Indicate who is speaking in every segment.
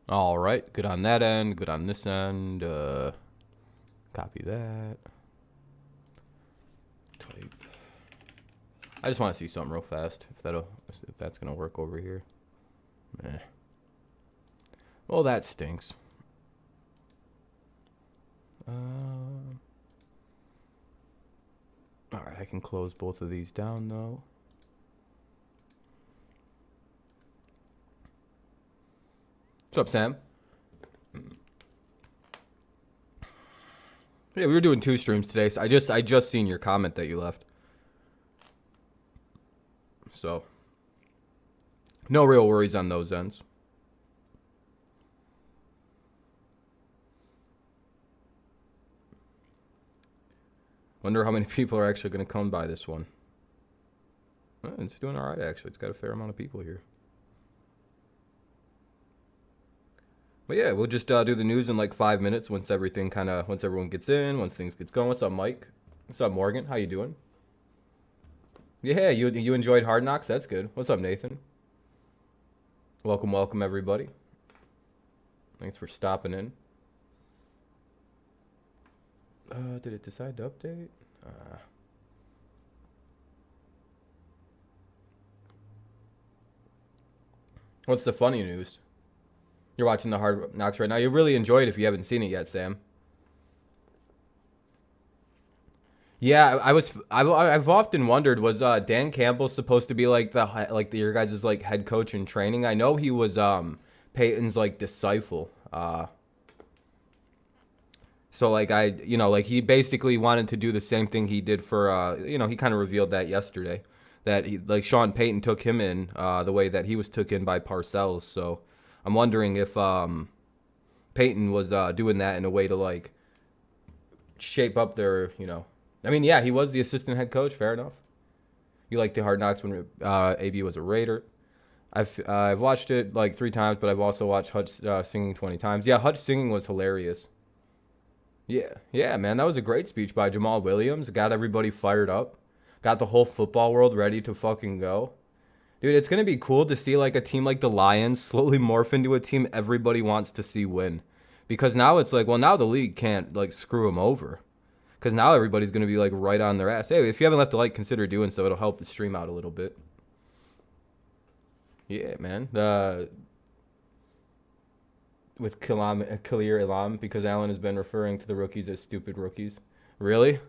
Speaker 1: All right, good on that end, good on this end. Copy that. Type. I just want to see something real fast. If that's gonna work over here. Eh. Well, that stinks. All right, I can close both of these down though. What's up, Sam? Yeah, we were doing 2 streams today. So I just seen your comment that you left. So, no real worries on those ends. Wonder how many people are actually going to come by this one. It's doing all right, actually. It's got a fair amount of people here. But yeah, we'll just do the news in like 5 minutes once everyone gets in, once things gets going. What's up, Mike? What's up, Morgan? How you doing? Yeah, you enjoyed Hard Knocks? That's good. What's up, Nathan? Welcome, everybody. Thanks for stopping in. Did it decide to update? What's the funny news? You're watching the Hard Knocks right now. You really enjoyed it if you haven't seen it yet, Sam. Yeah, I've often wondered, was Dan Campbell supposed to be like your guys' like head coach in training? I know he was Peyton's like disciple. So like like he basically wanted to do the same thing he did for he kind of revealed that yesterday, that he, like Sean Payton took him in the way that he was took in by Parcells. So I'm wondering if Peyton was doing that in a way to like shape up their, I mean, yeah, he was the assistant head coach. Fair enough. You liked the Hard Knocks when AB was a Raider. I've watched it like 3 times, but I've also watched Hutch singing 20 times. Yeah, Hutch singing was hilarious. Yeah, man, that was a great speech by Jamal Williams. Got everybody fired up. Got the whole football world ready to fucking go. Dude, it's gonna be cool to see like a team like the Lions slowly morph into a team everybody wants to see win, because now it's like, well, now the league can't like screw them over, because now everybody's gonna be like right on their ass. Hey, if you haven't left a like, consider doing so. It'll help the stream out a little bit. Yeah, man. With Khalil Elam, because Allen has been referring to the rookies as stupid rookies. Really?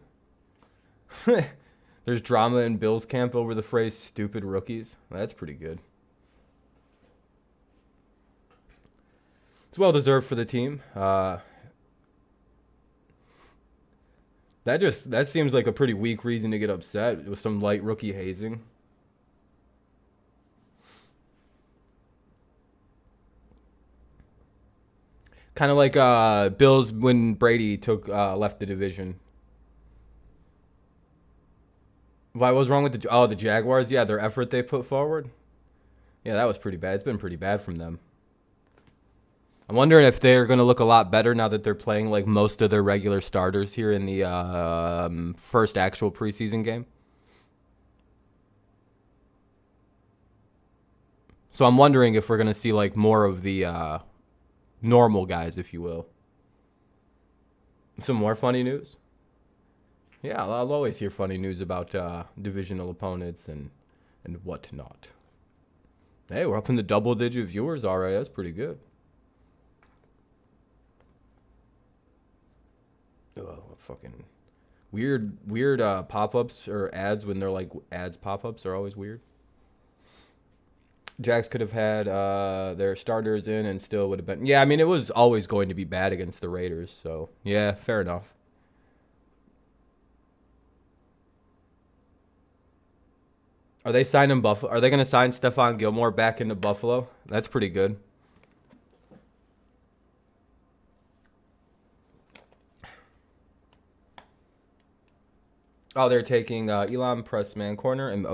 Speaker 1: There's drama in Bill's camp over the phrase stupid rookies. That's pretty good. It's well deserved for the team. That seems like a pretty weak reason to get upset with some light rookie hazing. Kind of like Bills when Brady took left the division. Why was wrong with the Jaguars? Yeah, their effort they put forward. Yeah, that was pretty bad. It's been pretty bad from them. I'm wondering if they're going to look a lot better now that they're playing like most of their regular starters here in the first actual preseason game. So I'm wondering if we're going to see like more of the normal guys, if you will. Some more funny news? Yeah, I'll always hear funny news about divisional opponents and whatnot. Hey, we're up in the double-digit viewers already. That's pretty good. Oh, fucking weird pop-ups or ads when they're like ads pop-ups are always weird. Jags could have had their starters in and still would have been. Yeah, I mean, it was always going to be bad against the Raiders. So, yeah, fair enough. Are they signing Buffalo? Are they going to sign Stephon Gilmore back into Buffalo? That's pretty good. Oh, they're taking Elam Pressman corner and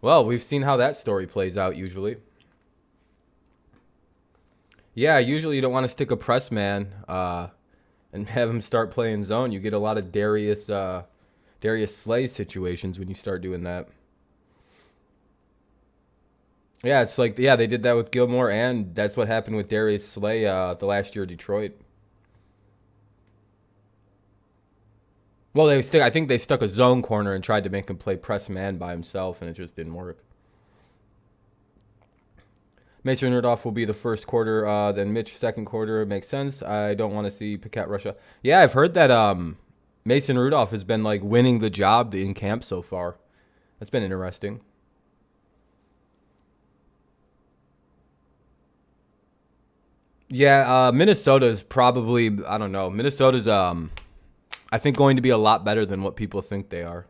Speaker 1: well, we've seen how that story plays out usually. Yeah, usually you don't want to stick a press man and have him start playing zone. You get a lot of Darius Slay situations when you start doing that. Yeah, it's like they did that with Gilmore, and that's what happened with Darius Slay the last year of Detroit. Well, I think they stuck a zone corner and tried to make him play press man by himself, and it just didn't work. Mason Rudolph will be the first quarter, then Mitch second quarter. Makes sense. I don't want to see Paquette Russia. Yeah, I've heard that Mason Rudolph has been like winning the job in camp so far. That's been interesting. Yeah, Minnesota is probably, I don't know. Minnesota's I think going to be a lot better than what people think they are.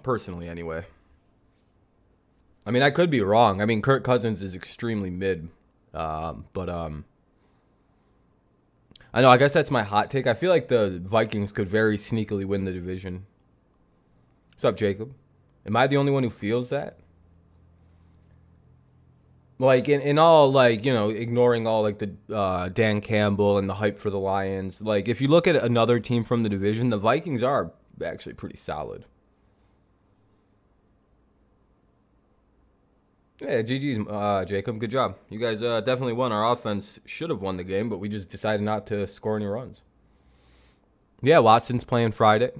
Speaker 1: Personally anyway. I mean, I could be wrong. I mean, Kirk Cousins is extremely mid. But I know, I guess that's my hot take. I feel like the Vikings could very sneakily win the division. What's up, Jacob? Am I the only one who feels that? Like in all, like, ignoring all like the Dan Campbell and the hype for the Lions. Like if you look at another team from the division, the Vikings are actually pretty solid. Yeah, GG's, Jacob. Good job. You guys definitely won. Our offense should have won the game, but we just decided not to score any runs. Yeah, Watson's playing Friday.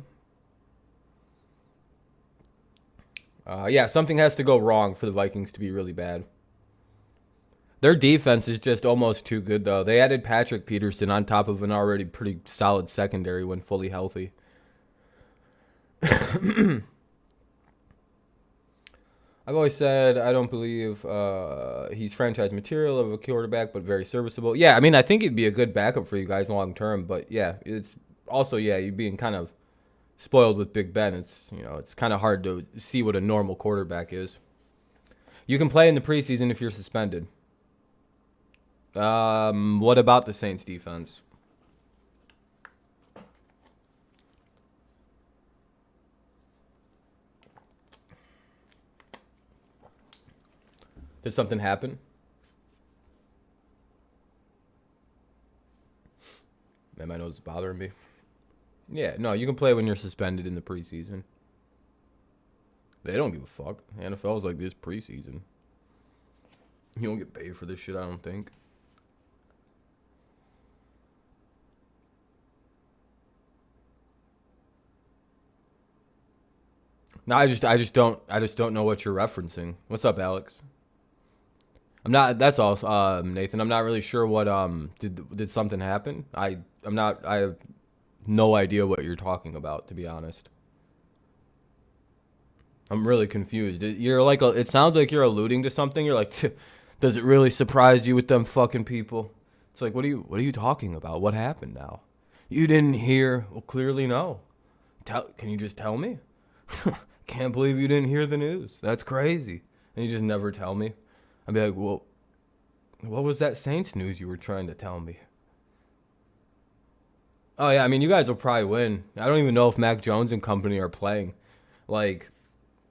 Speaker 1: Yeah, something has to go wrong for the Vikings to be really bad. Their defense is just almost too good, though. They added Patrick Peterson on top of an already pretty solid secondary when fully healthy. I've always said I don't believe he's franchise material of a quarterback, but very serviceable. Yeah, I mean, I think he'd be a good backup for you guys long term. But yeah, it's also, you being kind of spoiled with Big Ben. It's kind of hard to see what a normal quarterback is. You can play in the preseason if you're suspended. What about the Saints defense? Did something happen? Man, my nose is bothering me. Yeah, no, you can play when you're suspended in the preseason. They don't give a fuck. The NFL's like this preseason. You don't get paid for this shit, I don't think. No, I just don't know what you're referencing. What's up, Alex? I'm not. That's all, Nathan. I'm not really sure what did something happen. I'm not. I have no idea what you're talking about, to be honest. I'm really confused. You're like, it sounds like you're alluding to something. You're like, does it really surprise you with them fucking people? It's like, what are you talking about? What happened now? You didn't hear? Well, clearly no. Can you just tell me? Can't believe you didn't hear the news. That's crazy. And you just never tell me. I'd be like, well, what was that Saints news you were trying to tell me? Oh, yeah, I mean, you guys will probably win. I don't even know if Mac Jones and company are playing. Like,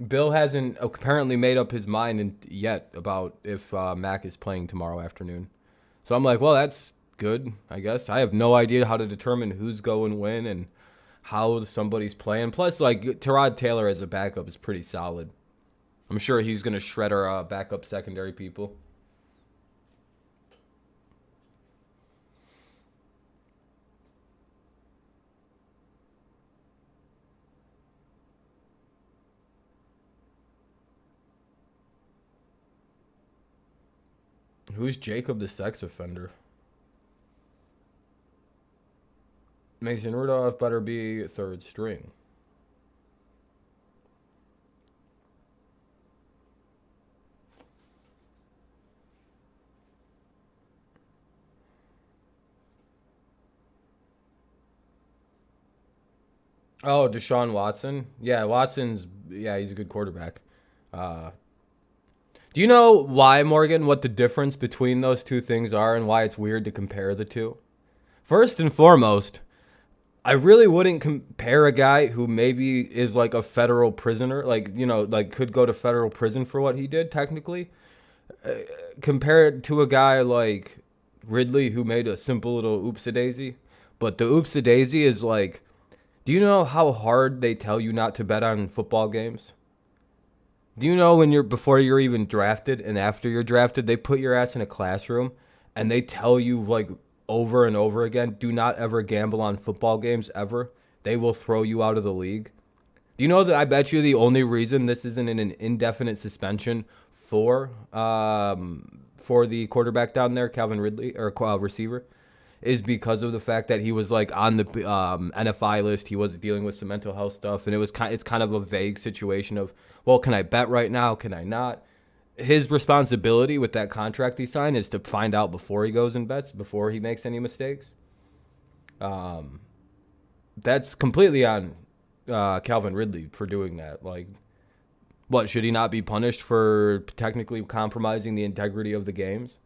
Speaker 1: Bill hasn't apparently made up his mind yet about if Mac is playing tomorrow afternoon. So I'm like, well, that's good, I guess. I have no idea how to determine who's going when and how somebody's playing. Plus, like, Tyrod Taylor as a backup is pretty solid. I'm sure he's going to shred our backup secondary people. Who's Jacob the sex offender? Mason Rudolph better be third string. Oh, Deshaun Watson. Yeah, he's a good quarterback. Uh, do you know why, Morgan, what the difference between those two things are and why it's weird to compare the two? First and foremost, I really wouldn't compare a guy who maybe is like a federal prisoner, like could go to federal prison for what he did technically. Compare it to a guy like Ridley who made a simple little oopsie daisy. But the oopsie daisy is like, Do you know how hard they tell you not to bet on football games? Do you know when before you're even drafted and after you're drafted, they put your ass in a classroom and they tell you like over and over again, do not ever gamble on football games ever. They will throw you out of the league. Do you know that I bet you the only reason this isn't an indefinite suspension for the quarterback down there, Calvin Ridley, or receiver, is because of the fact that he was like on the NFI list. He was dealing with some mental health stuff, and it's kind of a vague situation of, well, can I bet right now? Can I not? His responsibility with that contract he signed is to find out before he goes and bets, before he makes any mistakes. That's completely on Calvin Ridley for doing that. Like, what, should he not be punished for technically compromising the integrity of the games?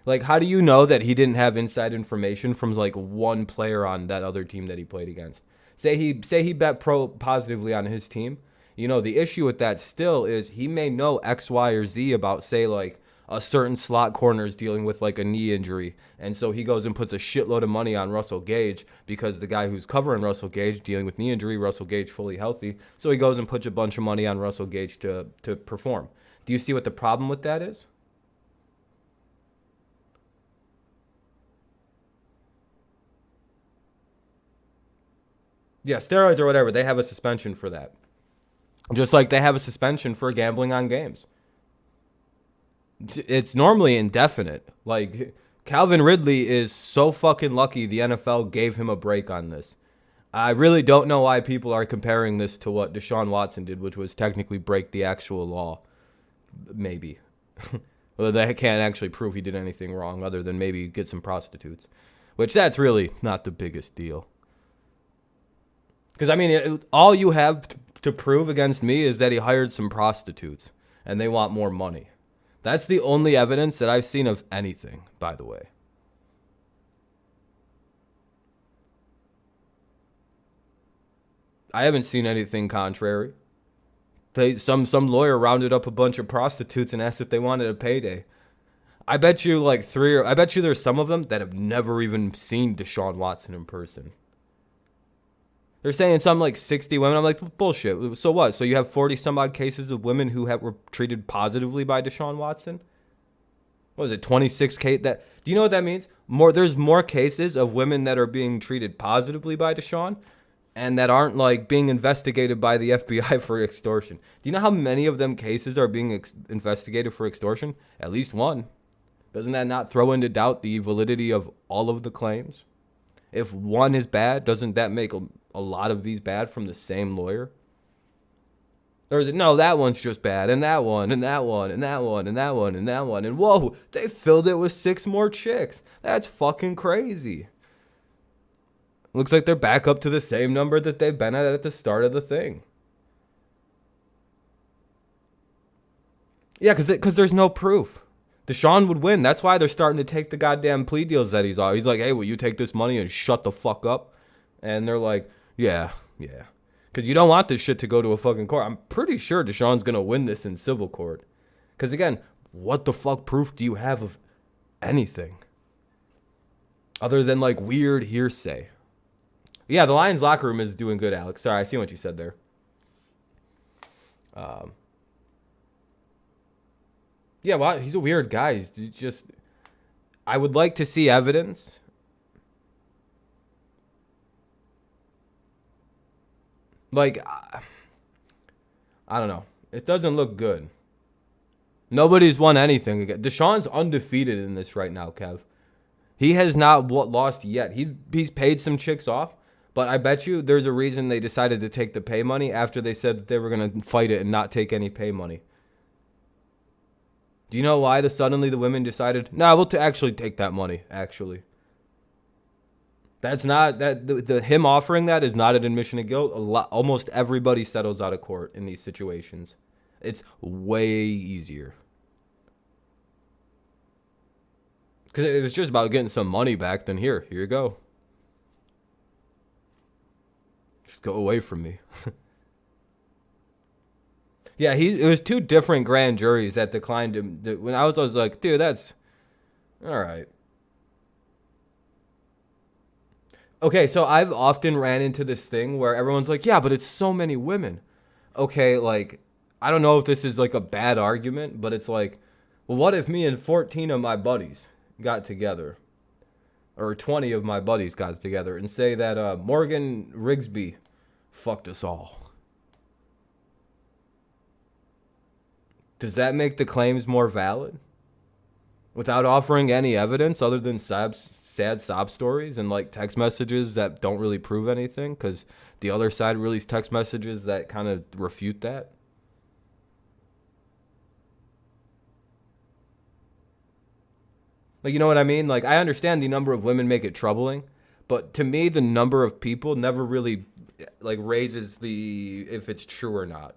Speaker 1: Like, how do you know that he didn't have inside information from like one player on that other team that he played against? Say he bet positively on his team. You know, the issue with that still is he may know X, Y, or Z about, say, like a certain slot corner is dealing with like a knee injury. And so he goes and puts a shitload of money on Russell Gage because the guy who's covering Russell Gage dealing with knee injury, Russell Gage fully healthy. So he goes and puts a bunch of money on Russell Gage to perform. Do you see what the problem with that is? Yeah, steroids or whatever, they have a suspension for that. Just like they have a suspension for gambling on games. It's normally indefinite. Like, Calvin Ridley is so fucking lucky the NFL gave him a break on this. I really don't know why people are comparing this to what Deshaun Watson did, which was technically break the actual law. Maybe. Well, they can't actually prove he did anything wrong other than maybe get some prostitutes. Which, that's really not the biggest deal. Because, I mean, all you have to prove against me is that he hired some prostitutes and they want more money. That's the only evidence that I've seen of anything, by the way. I haven't seen anything contrary. Some lawyer rounded up a bunch of prostitutes and asked if they wanted a payday. I bet you I bet you there's some of them that have never even seen Deshaun Watson in person. They're saying something like 60 women. I'm like, bullshit. So what? So you have 40 some odd cases of women who were treated positively by Deshaun Watson? What is it, 26K? Do you know what that means? There's more cases of women that are being treated positively by Deshaun and that aren't like being investigated by the FBI for extortion. Do you know how many of them cases are being investigated for extortion? At least one. Doesn't that not throw into doubt the validity of all of the claims? If one is bad, doesn't that make a lot of these bad from the same lawyer? Or is it, no, that one's just bad, and that one, and that one, and that one, and that one, and that one, and whoa, they filled it with 6 more chicks. That's fucking crazy. Looks like they're back up to the same number that they've been at the start of the thing. Yeah, because there's no proof. Deshaun would win. That's why they're starting to take the goddamn plea deals that he's on. He's like, hey, will you take this money and shut the fuck up? And they're like, yeah. Because you don't want this shit to go to a fucking court. I'm pretty sure Deshaun's going to win this in civil court. Because again, what the fuck proof do you have of anything? Other than like weird hearsay. Yeah, the Lions locker room is doing good, Alex. Sorry, I see what you said there. Yeah, well, he's a weird guy. I would like to see evidence. Like, I don't know. It doesn't look good. Nobody's won anything. Deshaun's undefeated in this right now, Kev. He has not lost yet. He's paid some chicks off, but I bet you there's a reason they decided to take the pay money after they said that they were going to fight it and not take any pay money. Do you know why suddenly the women decided, no, we'll actually take that money, actually? That's not, him offering that is not an admission of guilt. Almost everybody settles out of court in these situations. It's way easier. Because if it's just about getting some money back, then here you go. Just go away from me. Yeah, it was 2 different grand juries that declined him. When I was like, dude, that's all right. Okay, so I've often ran into this thing where everyone's like, yeah, but it's so many women. Okay, like, I don't know if this is like a bad argument, but it's like, well, what if me and 14 of my buddies got together, or 20 of my buddies got together, and say that Morgan Rigsby fucked us all? Does that make the claims more valid? Without offering any evidence other than sad sob stories and like text messages that don't really prove anything because the other side released text messages that kind of refute that. Like, you know what I mean? Like, I understand the number of women make it troubling, but to me, the number of people never really like raises the if it's true or not.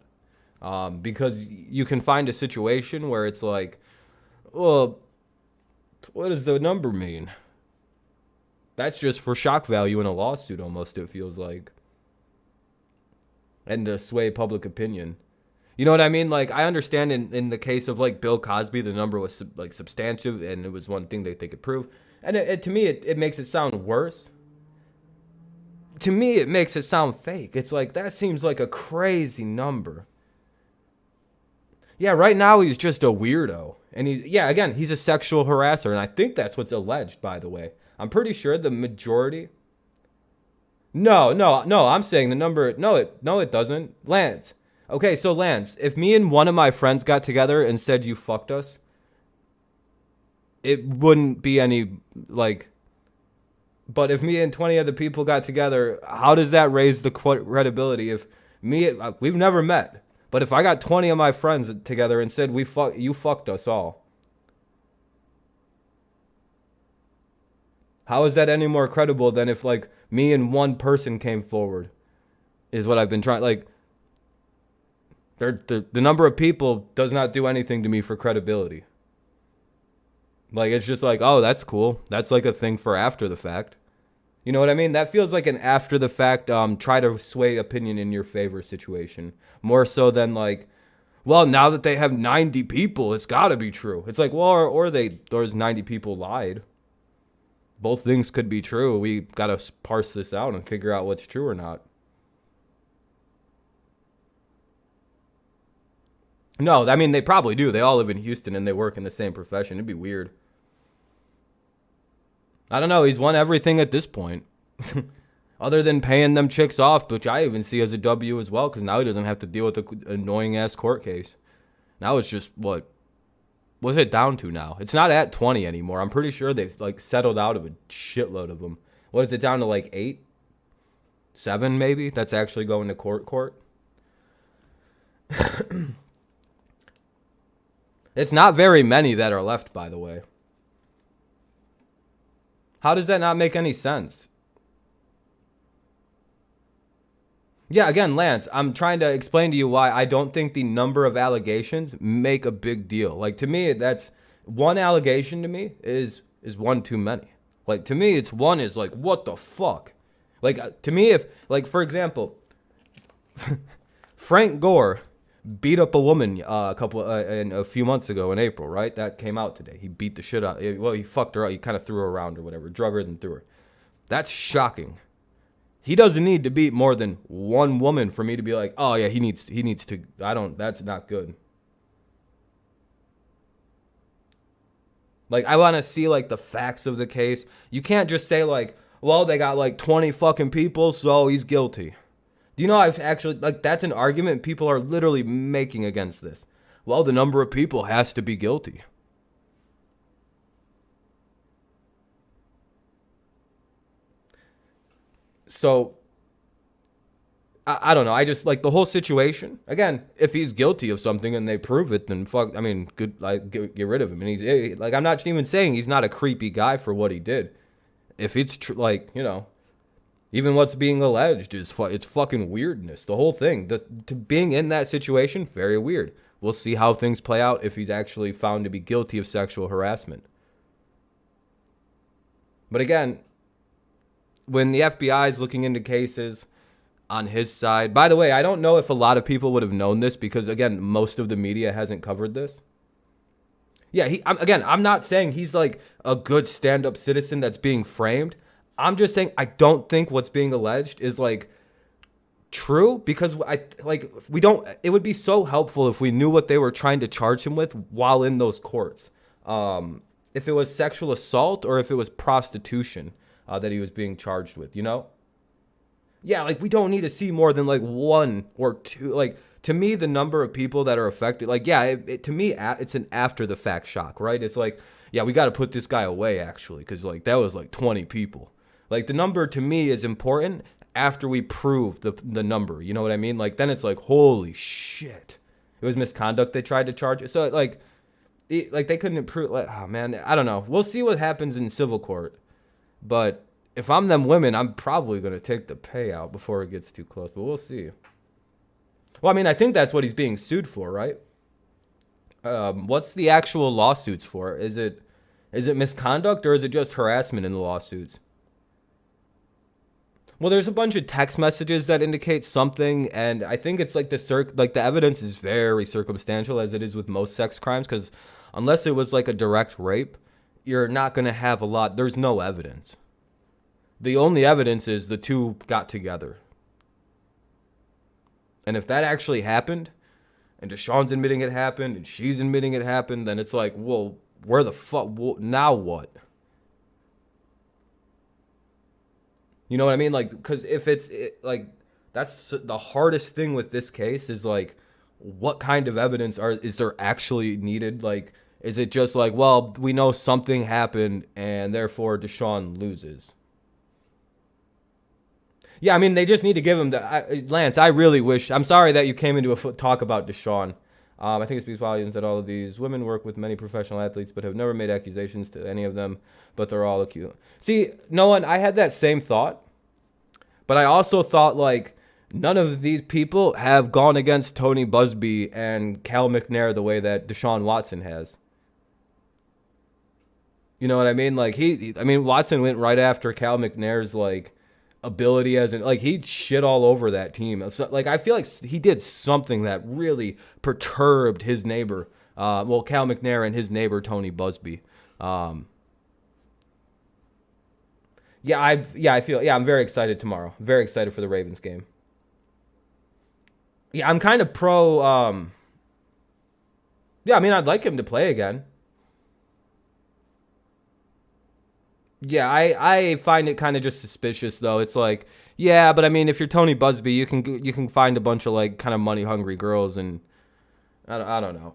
Speaker 1: Because you can find a situation where it's like, well, what does the number mean? That's just for shock value in a lawsuit, almost, it feels like. And to sway public opinion. You know what I mean? Like, I understand in the case of, like, Bill Cosby, the number was, like, substantive, and it was one thing that they could prove. And to me, it makes it sound worse. To me, it makes it sound fake. It's like, that seems like a crazy number. Yeah, right now he's just a weirdo. And again, he's a sexual harasser. And I think that's what's alleged, by the way. I'm pretty sure the majority. No. I'm saying the number. No, it doesn't. Lance. Okay, so Lance, if me and one of my friends got together and said you fucked us, it wouldn't be any, like. But if me and 20 other people got together, how does that raise the credibility? If we've never met, but if I got 20 of my friends together and said you fucked us all, how is that any more credible than if like me and one person came forward? Is what I've been trying. Like, the number of people does not do anything to me for credibility. Like, it's just like, oh, that's cool. That's like a thing for after the fact. You know what I mean? That feels like an after the fact, try to sway opinion in your favor situation. More so than like, well, now that they have 90 people, it's got to be true. It's like, well, or there's 90 people lied. Both things could be true. We got to parse this out and figure out what's true or not. No, I mean, they probably do. They all live in Houston and they work in the same profession. It'd be weird. I don't know. He's won everything at this point. Other than paying them chicks off, which I even see as a W as well, because now he doesn't have to deal with an annoying-ass court case. Now it's just, what's it down to now? It's not at 20 anymore. I'm pretty sure they've, like, settled out of a shitload of them. What is it down to, like, 8? 7, maybe? That's actually going to court? It's not very many that are left, by the way. How does that not make any sense? Yeah, again, Lance, I'm trying to explain to you why I don't think the number of allegations make a big deal. Like, to me, that's one allegation to me is one too many. Like, to me, it's one is like, what the fuck? Like, to me, if, like, for example, Frank Gore beat up a woman a few months ago in April, right? That came out today. He beat the shit out. Well, he fucked her up. He kind of threw her around or whatever, drug her and threw her. That's shocking. He doesn't need to beat more than one woman for me to be like, oh yeah, he needs to. That's not good. Like, I want to see like the facts of the case. You can't just say like, well, they got like 20 fucking people, so he's guilty. Do you know I've actually, like, that's an argument people are literally making against this. Well, the number of people has to be guilty. So, I don't know. I just, like, the whole situation. Again, if he's guilty of something and they prove it, then fuck, I mean, good, like, get rid of him. And he's, like, I'm not even saying he's not a creepy guy for what he did. If it's, like, you know, even what's being alleged is it's fucking weirdness. The whole thing, to being in that situation, very weird. We'll see how things play out if he's actually found to be guilty of sexual harassment. But again, when the FBI is looking into cases on his side, by the way, I don't know if a lot of people would have known this because, again, most of the media hasn't covered this. Yeah, I'm not saying he's like a good stand-up citizen that's being framed. I'm just saying I don't think what's being alleged is like true, because we don't. It would be so helpful if we knew what they were trying to charge him with while in those courts. If it was sexual assault or if it was prostitution that he was being charged with, you know? Yeah, like we don't need to see more than like one or two. Like to me, the number of people that are affected, like yeah, to me, it's an after the fact shock, right? It's like yeah, we got to put this guy away actually, because like that was like 20 people. Like the number to me is important after we prove the number. You know what I mean? Like then it's like holy shit, it was misconduct they tried to charge. So like they couldn't prove. Like, oh man, I don't know. We'll see what happens in civil court, but if I'm them women, I'm probably going to take the payout before it gets too close, but we'll see. Well, I mean, I think that's what he's being sued for, right? What's the actual lawsuits for? Is it misconduct or is it just harassment in the lawsuits? Well, there's a bunch of text messages that indicate something, and I think it's like the evidence is very circumstantial, as it is with most sex crimes, because unless it was like a direct rape, you're not going to have a lot. There's no evidence. The only evidence is the two got together. And if that actually happened, and Deshaun's admitting it happened, and she's admitting it happened, then it's like, well, where the fuck, now what? You know what I mean? Like, because if like, that's the hardest thing with this case is like, what kind of evidence is there actually needed? Like, is it just like, well, we know something happened, and therefore Deshaun loses? Yeah, I mean, they just need to give him Lance, I really wish. I'm sorry that you came into a talk about Deshaun. I think it speaks volumes that all of these women work with many professional athletes but have never made accusations to any of them, but they're all accused. See, Nolan, I had that same thought, but I also thought, like, none of these people have gone against Tony Busby and Cal McNair the way that Deshaun Watson has. You know what I mean? Like, Watson went right after Cal McNair's, like, ability as he shit all over that team. So, like, I feel like he did something that really perturbed his neighbor, Cal McNair and his neighbor Tony Busby. I'm very excited tomorrow. Very excited for the Ravens game. Yeah, I'm kind of pro. I'd like him to play again. Yeah, I find it kind of just suspicious though. It's like, yeah, but I mean, if you're Tony Busby, you can find a bunch of like kind of money hungry girls, and I don't know.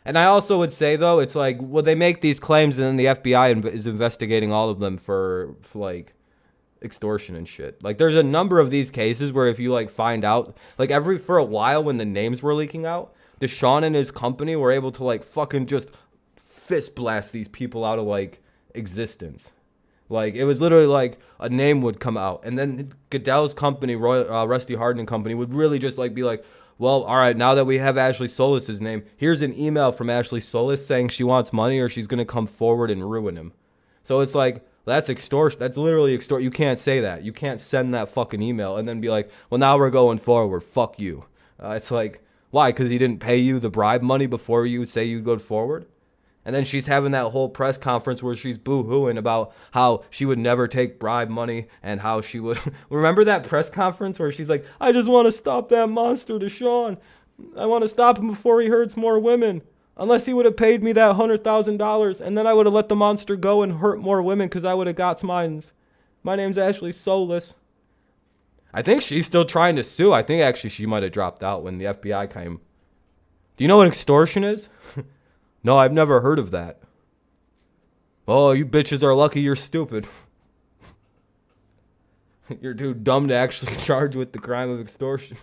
Speaker 1: And I also would say though, it's like, well, they make these claims and then the FBI is investigating all of them for like extortion and shit. Like there's a number of these cases where if you like find out, like for a while when the names were leaking out, Deshaun and his company were able to like fucking just fist blast these people out of like existence. Like it was literally like a name would come out, and then Goodell's company, Rusty Hardin and company, would really just like be like, well, all right, now that we have Ashley Solis's name, here's an email from Ashley Solis saying she wants money or she's gonna come forward and ruin him. So it's like, that's extortion. That's literally extort. You can't say that. You can't send that fucking email and then be like, well, now we're going forward. Fuck you. It's like, why? Because he didn't pay you the bribe money before you say you go forward? And then she's having that whole press conference where she's boo-hooing about how she would never take bribe money and how she would... Remember that press conference where she's like, I just want to stop that monster Deshaun. I want to stop him before he hurts more women. Unless he would have paid me that $100,000, and then I would have let the monster go and hurt more women because I would have got mines. My name's Ashley Solis. I think she's still trying to sue. I think actually she might have dropped out when the FBI came. Do you know what extortion is? No, I've never heard of that. Oh, you bitches are lucky you're stupid. You're too dumb to actually charge with the crime of extortion.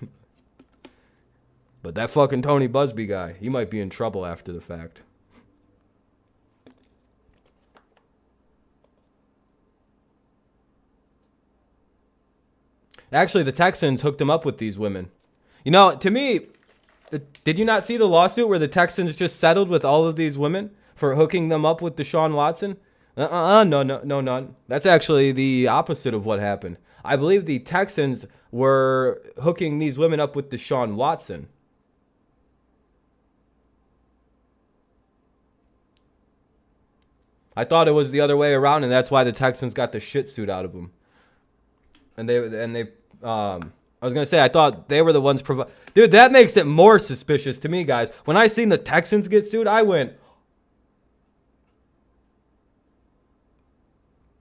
Speaker 1: But that fucking Tony Busby guy, he might be in trouble after the fact. Actually, the Texans hooked him up with these women. You know, to me, did you not see the lawsuit where the Texans just settled with all of these women for hooking them up with Deshaun Watson? No. That's actually the opposite of what happened. I believe the Texans were hooking these women up with Deshaun Watson. I thought it was the other way around, and that's why the Texans got the shit suit out of him. And I was gonna say I thought they were the ones Dude, that makes it more suspicious to me, guys. When I seen the Texans get sued, I went,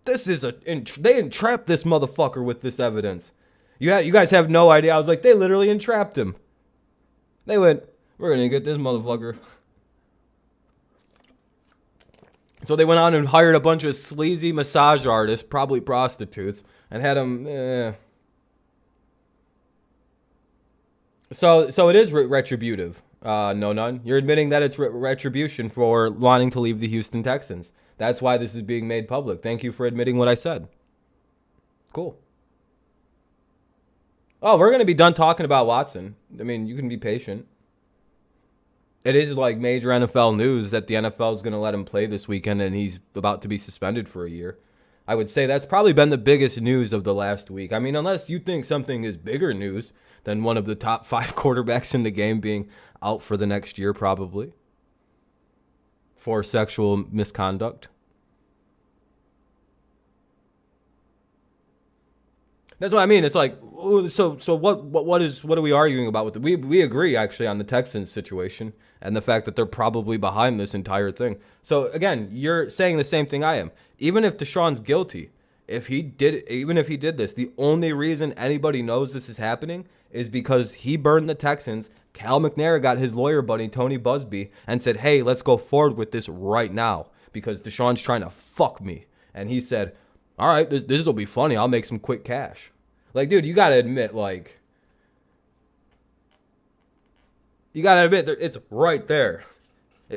Speaker 1: they entrapped this motherfucker with this evidence. You guys have no idea. I was like, they literally entrapped him. They went, we're gonna get this motherfucker. So they went on and hired a bunch of sleazy massage artists, probably prostitutes, and had them. So it is retributive. No, none. You're admitting that it's retribution for wanting to leave the Houston Texans. That's why this is being made public. Thank you for admitting what I said. Cool. Oh, we're going to be done talking about Watson. I mean, you can be patient. It is like major NFL news that the NFL is going to let him play this weekend and he's about to be suspended for a year. I would say that's probably been the biggest news of the last week. I mean, unless you think something is bigger news than one of the top 5 quarterbacks in the game being out for the next year, probably, for sexual misconduct. That's what I mean. It's like, so what are we arguing about with it? We agree actually on the Texans situation and the fact that they're probably behind this entire thing. So again, you're saying the same thing I am. Even if Deshaun's guilty, even if he did this, the only reason anybody knows this is happening is because he burned the Texans. Cal McNair got his lawyer buddy, Tony Busby, and said, hey, let's go forward with this right now because Deshaun's trying to fuck me. And he said, all right, this will be funny. I'll make some quick cash. Like, dude, you got to admit, it's right there.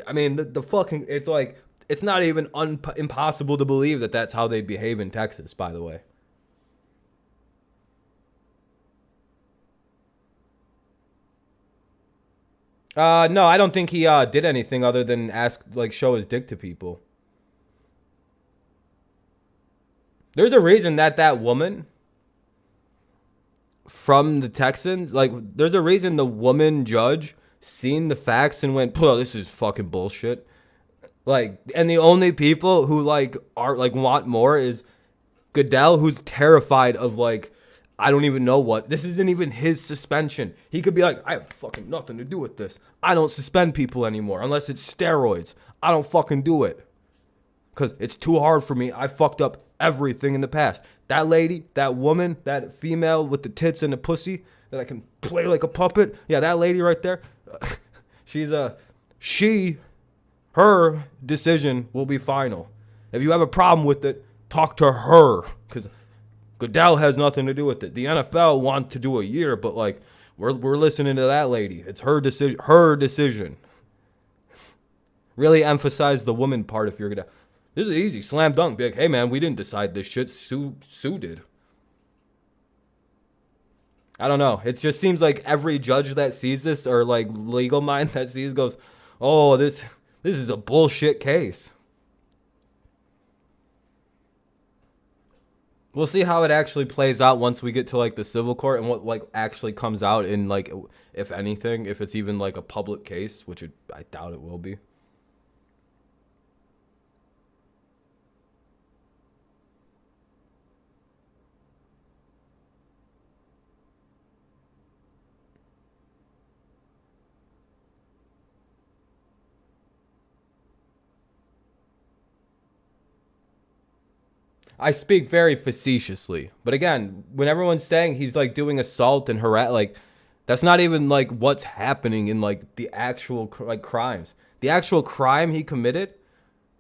Speaker 1: I mean, the fucking, it's like, it's not even impossible to believe that that's how they behave in Texas, by the way. No, I don't think he did anything other than show his dick to people. There's a reason that woman from the Texans, there's a reason the woman judge seen the facts and went, "Oh, this is fucking bullshit." And the only people who want more is Goodell, who's terrified of I don't even know what. This isn't even his suspension. He could be like, I have fucking nothing to do with this. I don't suspend people anymore unless it's steroids. I don't fucking do it. Because it's too hard for me. I fucked up everything in the past. That lady, that woman, that female with the tits and the pussy that I can play like a puppet. Yeah, that lady right there. Her decision will be final. If you have a problem with it, talk to her. Because Goodell has nothing to do with it. The NFL wants to do a year, but we're listening to that lady. It's her decision. Her decision. Really emphasize the woman part if you're gonna. This is easy, slam dunk. Be like, hey man, we didn't decide this shit. Sue did. I don't know. It just seems like every judge that sees this or legal mind that sees goes, oh, this is a bullshit case. We'll see how it actually plays out once we get to the civil court and what actually comes out in if anything, if it's even a public case, which I doubt it will be. I speak very facetiously, but again, when everyone's saying he's doing assault and harass, that's not even what's happening in the actual crimes. The actual crime he committed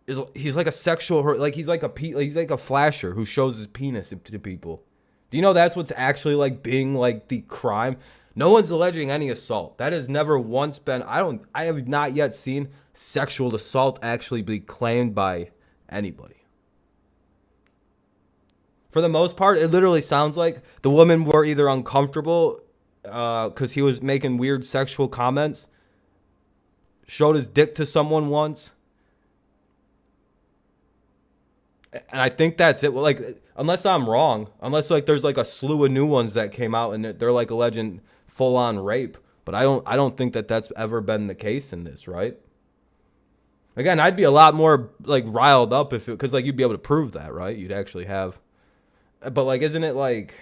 Speaker 1: is he's a sexual he's like a flasher who shows his penis to people. Do you know that's what's actually being the crime? No one's alleging any assault. That has never once been. I have not yet seen sexual assault actually be claimed by anybody. For the most part, it literally sounds like the women were either uncomfortable because he was making weird sexual comments, showed his dick to someone once, and I think that's it. Unless I'm wrong, unless there's a slew of new ones that came out and they're alleging full-on rape, but I don't think that that's ever been the case in this, right? Again, I'd be a lot more like riled up if it, because like you'd be able to prove that, right? You'd actually have, but like, isn't it like,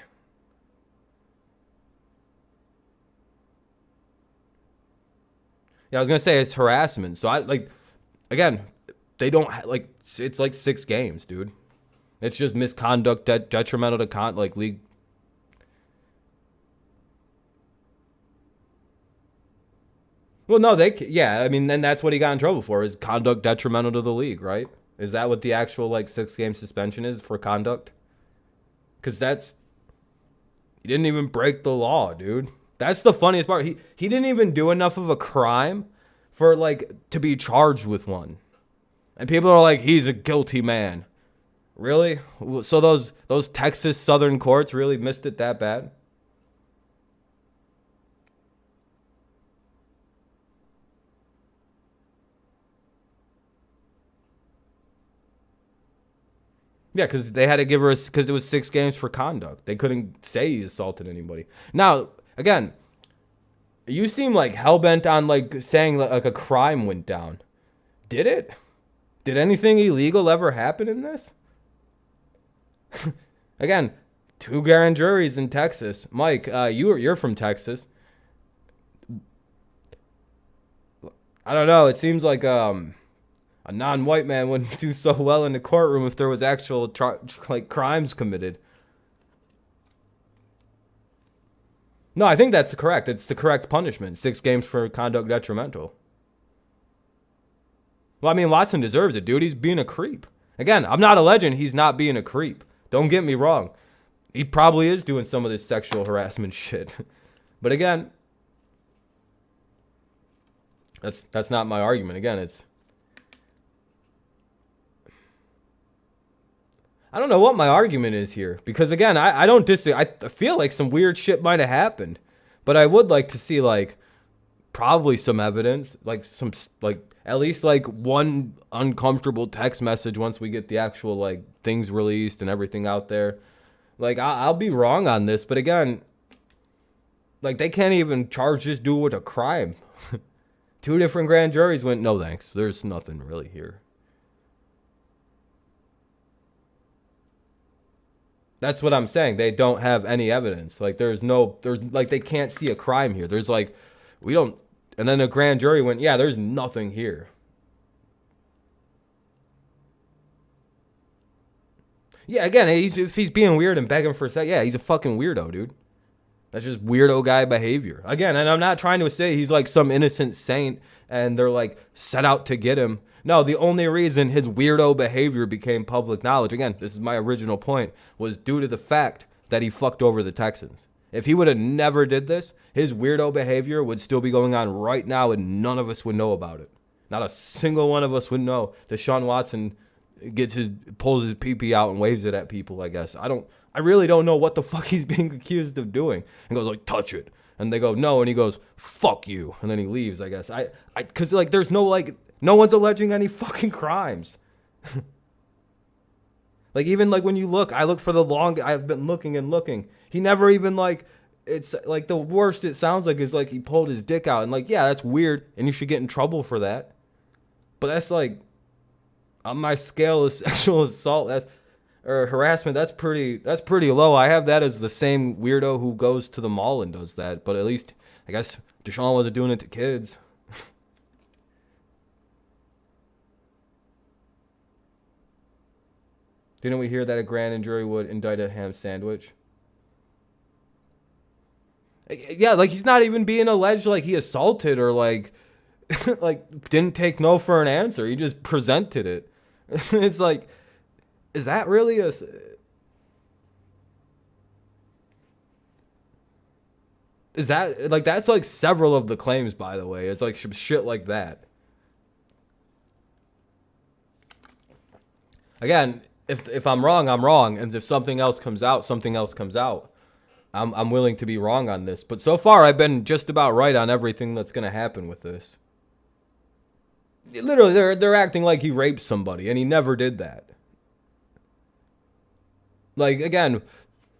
Speaker 1: yeah, I was gonna say it's harassment. So I like, again, they don't like it's like 6 games, dude. It's just misconduct detrimental to like league. Well, no, yeah. I mean, then that's what he got in trouble for is conduct detrimental to the league, right? Is that what the actual like 6 game suspension is for conduct? Because that's he didn't even break the law, dude. That's the funniest part. He didn't even do enough of a crime for like to be charged with one. And people are like, he's a guilty man. Really? So those Texas Southern courts really missed it that bad? Yeah, because they had to give her because it was 6 games for conduct. They couldn't say he assaulted anybody. Now, again, you seem like hell bent on like saying like a crime went down. Did it? Did anything illegal ever happen in this? Again, 2 grand juries in Texas. Mike, you're from Texas. I don't know. It seems like a non-white man wouldn't do so well in the courtroom if there was actual like crimes committed. No, I think that's correct. It's the correct punishment. 6 games for conduct detrimental. Well, I mean, Watson deserves it, dude. He's being a creep. Again, I'm not alleging he's not being a creep. Don't get me wrong. He probably is doing some of this sexual harassment shit. But again, that's not my argument. Again, I don't know what my argument is here. Because again, I don't disagree. I feel like some weird shit might have happened. But I would like to see like probably some evidence, like some like at least like one uncomfortable text message once we get the actual like things released and everything out there. Like I'll be wrong on this, but again, like they can't even charge this dude with a crime. 2 different grand juries went, no thanks. There's nothing really here. That's what I'm saying. They don't have any evidence. Like there's like they can't see a crime here. There's like we don't. And then a grand jury went, yeah, there's nothing here. Yeah, again, if he's being weird and begging for a sec, yeah, he's a fucking weirdo, dude. That's just weirdo guy behavior. Again, and I'm not trying to say he's like some innocent saint and they're like set out to get him. No, the only reason his weirdo behavior became public knowledge, again, this is my original point, was due to the fact that he fucked over the Texans. If he would have never did this, his weirdo behavior would still be going on right now and none of us would know about it. Not a single one of us would know. Deshaun Watson pulls his pee-pee out and waves it at people, I guess. I really don't know what the fuck he's being accused of doing. And goes like, touch it. And they go, no. And he goes, fuck you. And then he leaves, I guess. Cause like there's no one's alleging any fucking crimes. Like even like when you look, I've been looking and looking. He never even like, it's like the worst it sounds like is like he pulled his dick out and like, yeah, that's weird and you should get in trouble for that. But that's like, on my scale of sexual assault, or harassment, that's pretty low. I have that as the same weirdo who goes to the mall and does that. But at least, I guess Deshaun wasn't doing it to kids. Didn't we hear that a grand jury would indict a ham sandwich? Yeah, like he's not even being alleged like he assaulted or like like didn't take no for an answer. He just presented it. It's like, is that really that's like several of the claims, by the way. It's like shit like that. Again, if I'm wrong, I'm wrong. And if something else comes out, something else comes out. I'm willing to be wrong on this. But so far, I've been just about right on everything that's going to happen with this. Literally, they're acting like he raped somebody, and he never did that. Like, again,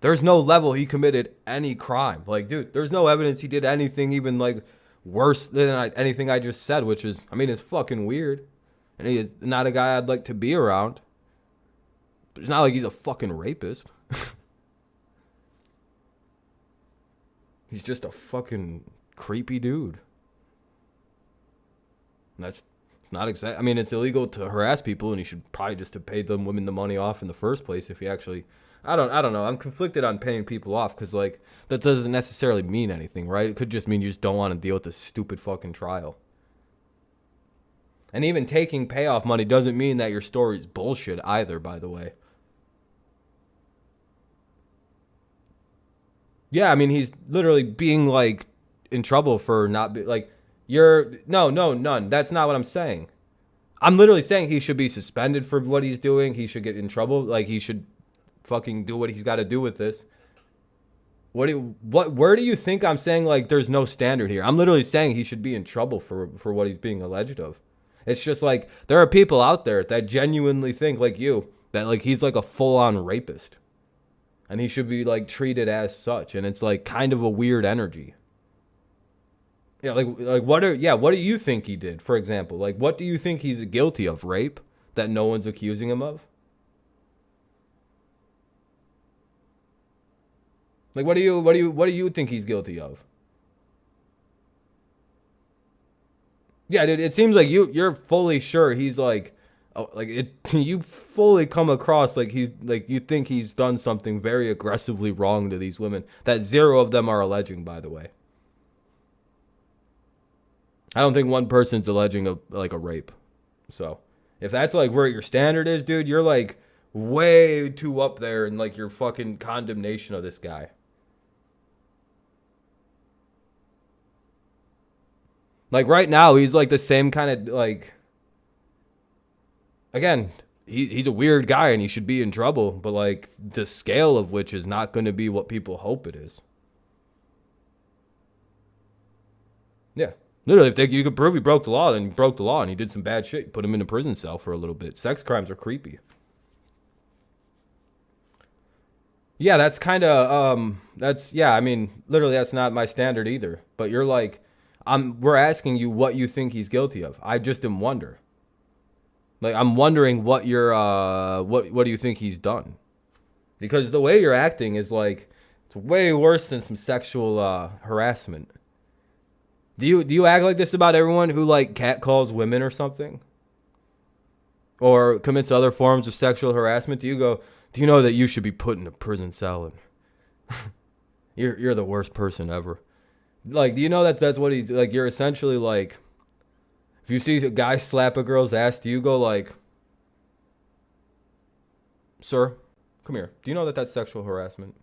Speaker 1: there's no level he committed any crime. Like, dude, there's no evidence he did anything even, like, worse than anything I just said, which is, I mean, it's fucking weird. and he's not a guy I'd like to be around. But it's not like he's a fucking rapist. He's just a fucking creepy dude. And it's not exact. I mean, it's illegal to harass people, and you should probably just have paid them women the money off in the first place if you actually. I don't know. I'm conflicted on paying people off because like that doesn't necessarily mean anything, right? It could just mean you just don't want to deal with this stupid fucking trial. And even taking payoff money doesn't mean that your story's bullshit either, by the way. Yeah, I mean, he's literally being like in trouble for not be like no, none. That's not what I'm saying. I'm literally saying he should be suspended for what he's doing. He should get in trouble. Like he should fucking do what he's got to do with this. Where do you think I'm saying like there's no standard here? I'm literally saying he should be in trouble for what he's being alleged of. It's just like there are people out there that genuinely think like you that like he's like a full-on rapist. And he should be like treated as such, and it's like kind of a weird energy. Yeah, like what do you think he did? For example, like what do you think he's guilty of? Rape that no one's accusing him of? Like what do you think he's guilty of? Yeah, dude, it seems like you're fully sure he's like. Oh, like it, you fully come across like he's like you think he's done something very aggressively wrong to these women that zero of them are alleging, by the way. I don't think one person's alleging a rape. So if that's like where your standard is, dude, you're like way too up there in like your fucking condemnation of this guy. Like right now, he's like the same kind of like. Again, he's a weird guy and he should be in trouble, but like the scale of which is not going to be what people hope it is. Yeah. Literally, if you could prove he broke the law, then he broke the law and he did some bad shit. Put him in a prison cell for a little bit. Sex crimes are creepy. Yeah, that's kind of, I mean, literally that's not my standard either. But you're like, we're asking you what you think he's guilty of. I just am wonder. Like, I'm wondering what what do you think he's done? Because the way you're acting is like, it's way worse than some sexual harassment. Do you act like this about everyone who like catcalls women or something? Or commits other forms of sexual harassment? Do you know that you should be put in a prison cell and you're the worst person ever? Like, do you know that that's what he's like? You're essentially like, if you see a guy slap a girl's ass, do you go like, sir, come here. Do you know that that's sexual harassment?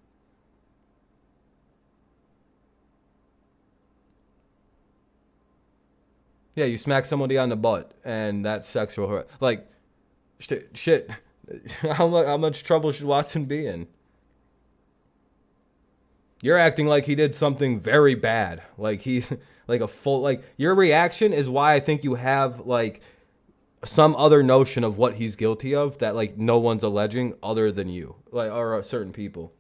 Speaker 1: Yeah, you smack somebody on the butt, and that's sexual harassment. Like, shit. How much trouble should Watson be in? You're acting like he did something very bad. Like he's like a full, like your reaction is why I think you have like some other notion of what he's guilty of that like no one's alleging other than you, like, or certain people.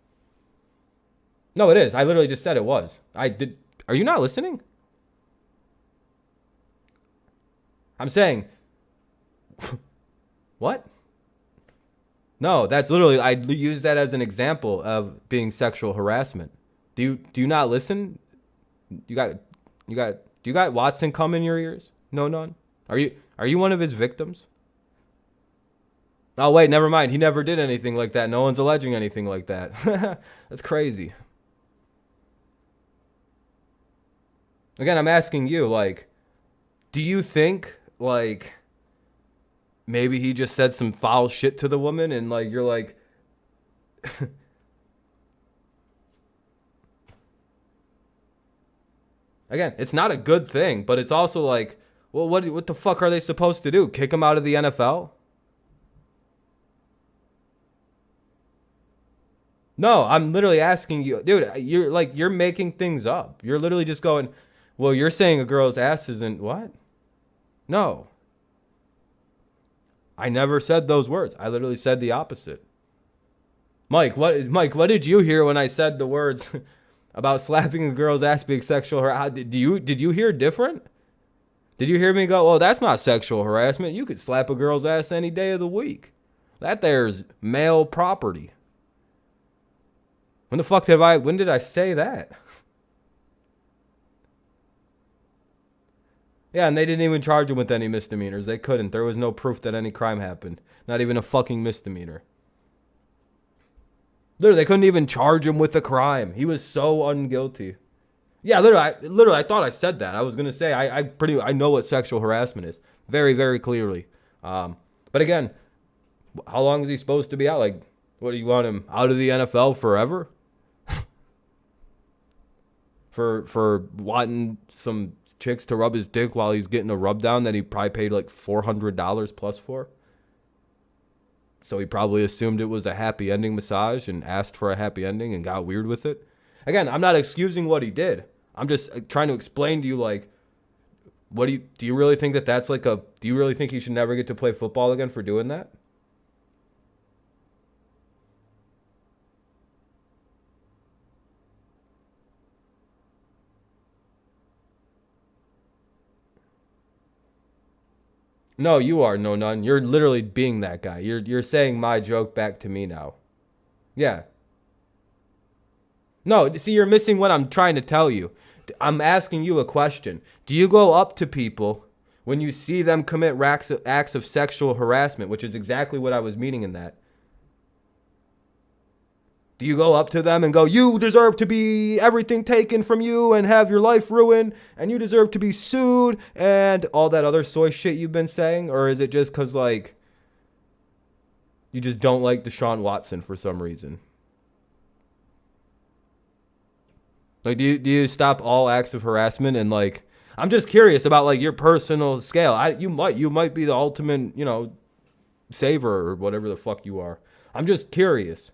Speaker 1: No, it is. I literally just said it was. I did. Are you not listening? I'm saying, what? No, that's literally, I use that as an example of being sexual harassment. Do you not listen? Do you got Watson come in your ears? No, none. Are you one of his victims? Oh wait, never mind. He never did anything like that. No one's alleging anything like that. That's crazy. Again, I'm asking you, like, do you think like maybe he just said some foul shit to the woman and like you're like again, it's not a good thing, but it's also like, well, what the fuck are they supposed to do? Kick him out of the NFL? No, I'm literally asking you, dude, you're making things up. You're literally just going, well, you're saying a girl's ass isn't what? No. I never said those words. I literally said the opposite. Mike, what did you hear when I said the words about slapping a girl's ass being sexual? Did you hear different? Did you hear me go, oh, that's not sexual harassment. You could slap a girl's ass any day of the week. That there's male property. When did I say that? Yeah, and they didn't even charge him with any misdemeanors. They couldn't. There was no proof that any crime happened. Not even a fucking misdemeanor. Literally, they couldn't even charge him with a crime. He was so unguilty. Yeah, literally, I thought I said that. I was gonna say I know what sexual harassment is very, very clearly. But again, how long is he supposed to be out? Like, what do you want him out of the NFL forever? for wanting some chicks to rub his dick while he's getting a rub down that he probably paid like $400 plus for. So he probably assumed it was a happy ending massage and asked for a happy ending and got weird with it. Again, I'm not excusing what he did. I'm just trying to explain to you, like, do you really think do you really think he should never get to play football again for doing that? No, you are no none. You're literally being that guy. You're saying my joke back to me now. Yeah. No, see, you're missing what I'm trying to tell you. I'm asking you a question. Do you go up to people when you see them commit acts of sexual harassment, which is exactly what I was meaning in that? Do you go up to them and go, you deserve to be everything taken from you and have your life ruined and you deserve to be sued and all that other soy shit you've been saying? Or is it just because, like, you just don't like Deshaun Watson for some reason? Like, do you stop all acts of harassment? And, like, I'm just curious about, like, your personal scale. You might be the ultimate, saver or whatever the fuck you are. I'm just curious.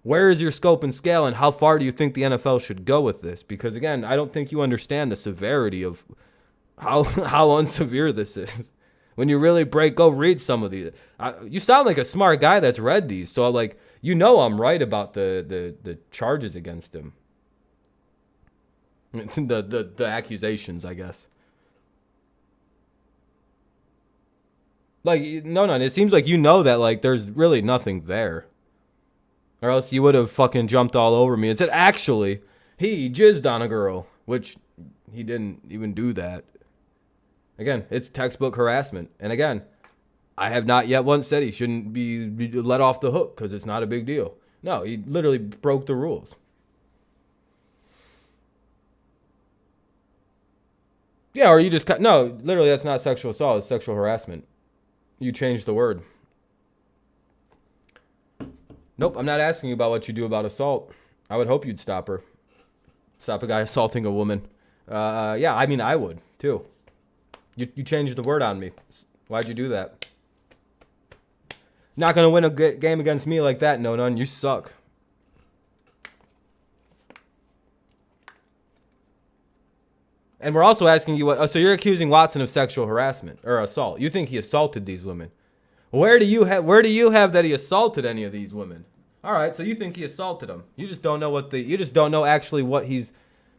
Speaker 1: Where is your scope and scale, and how far do you think the NFL should go with this? Because, again, I don't think you understand the severity of how unsevere this is. When you really go read some of these. You sound like a smart guy that's read these. So, like, I'm right about the charges against him. The accusations, I guess. Like, no, it seems like that, like, there's really nothing there. Or else you would have fucking jumped all over me and said, actually, he jizzed on a girl. Which, he didn't even do that. Again, it's textbook harassment. And again, I have not yet once said he shouldn't be let off the hook because it's not a big deal. No, he literally broke the rules. Yeah, or you just no, literally that's not sexual assault, it's sexual harassment. You changed the word. Nope, I'm not asking you about what you do about assault. I would hope you'd stop her. Stop a guy assaulting a woman. Yeah, I mean, I would, too. You changed the word on me. Why'd you do that? Not going to win a game against me like that, no none. You suck. And we're also asking you so you're accusing Watson of sexual harassment or assault. You think he assaulted these women. Where do you have that he assaulted any of these women? All right, so you think he assaulted them. You just don't know you just don't know actually what he's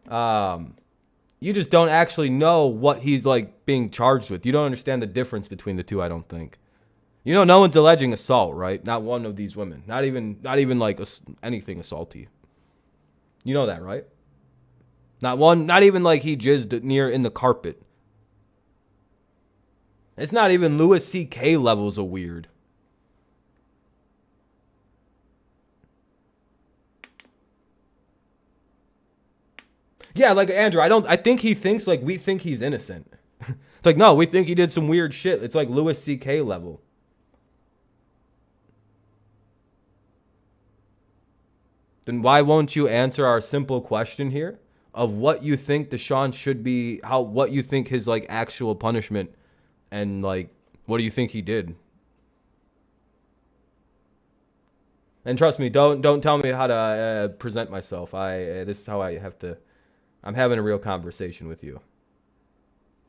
Speaker 1: you just don't actually know what he's like being charged with. You don't understand the difference between the two, I don't think. No one's alleging assault, right? Not one of these women. Not even like anything assaulty. You know that, right? Not even like he jizzed in the carpet. It's not even Louis C.K. levels of weird. Yeah, like Andrew, I think he thinks like we think he's innocent. It's like, no, we think he did some weird shit. It's like Louis C.K. level. Then why won't you answer our simple question here of what you think Deshaun should be, what you think his like actual punishment and like what do you think he did? And trust me, don't tell me how to present myself. This is how I have to. I'm having a real conversation with you.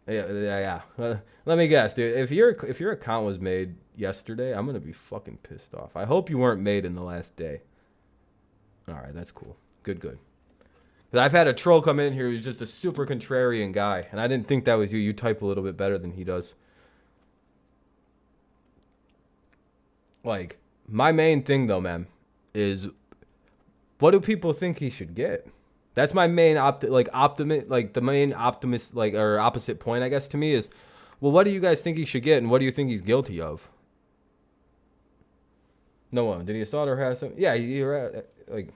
Speaker 1: Yeah. Let me guess, dude. If your account was made yesterday, I'm gonna be fucking pissed off. I hope you weren't made in the last day. All right, that's cool. Good. I've had a troll come in here who's just a super contrarian guy, and I didn't think that was you. You type a little bit better than he does. Like, my main thing though, man, is what do people think he should get? That's my main the main optimist, like, or opposite point, I guess, to me is, well, what do you guys think he should get, and what do you think he's guilty of? No one. Did he assault or harass him? Yeah, like.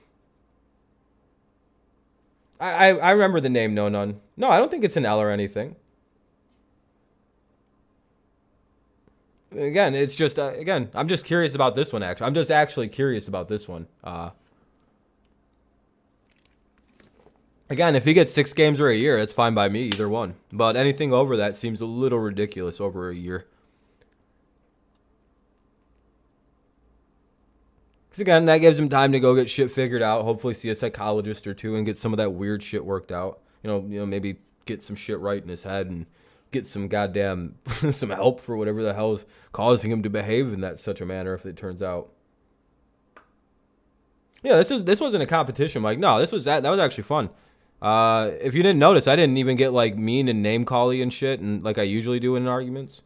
Speaker 1: I remember the name No None. No, I don't think it's an L or anything. Again, it's just again, I'm just curious about this one. Actually, I'm just actually curious about this one. Again, if he gets 6 games or a year, it's fine by me, either one. But anything over that seems a little ridiculous over a year. Because again, that gives him time to go get shit figured out. Hopefully, see a psychologist or two and get some of that weird shit worked out. Maybe get some shit right in his head and get some goddamn some help for whatever the hell is causing him to behave in that such a manner. If it turns out, yeah, this wasn't a competition. Like, no, that was actually fun. If you didn't notice, I didn't even get like mean and name cally and shit, and like I usually do in arguments.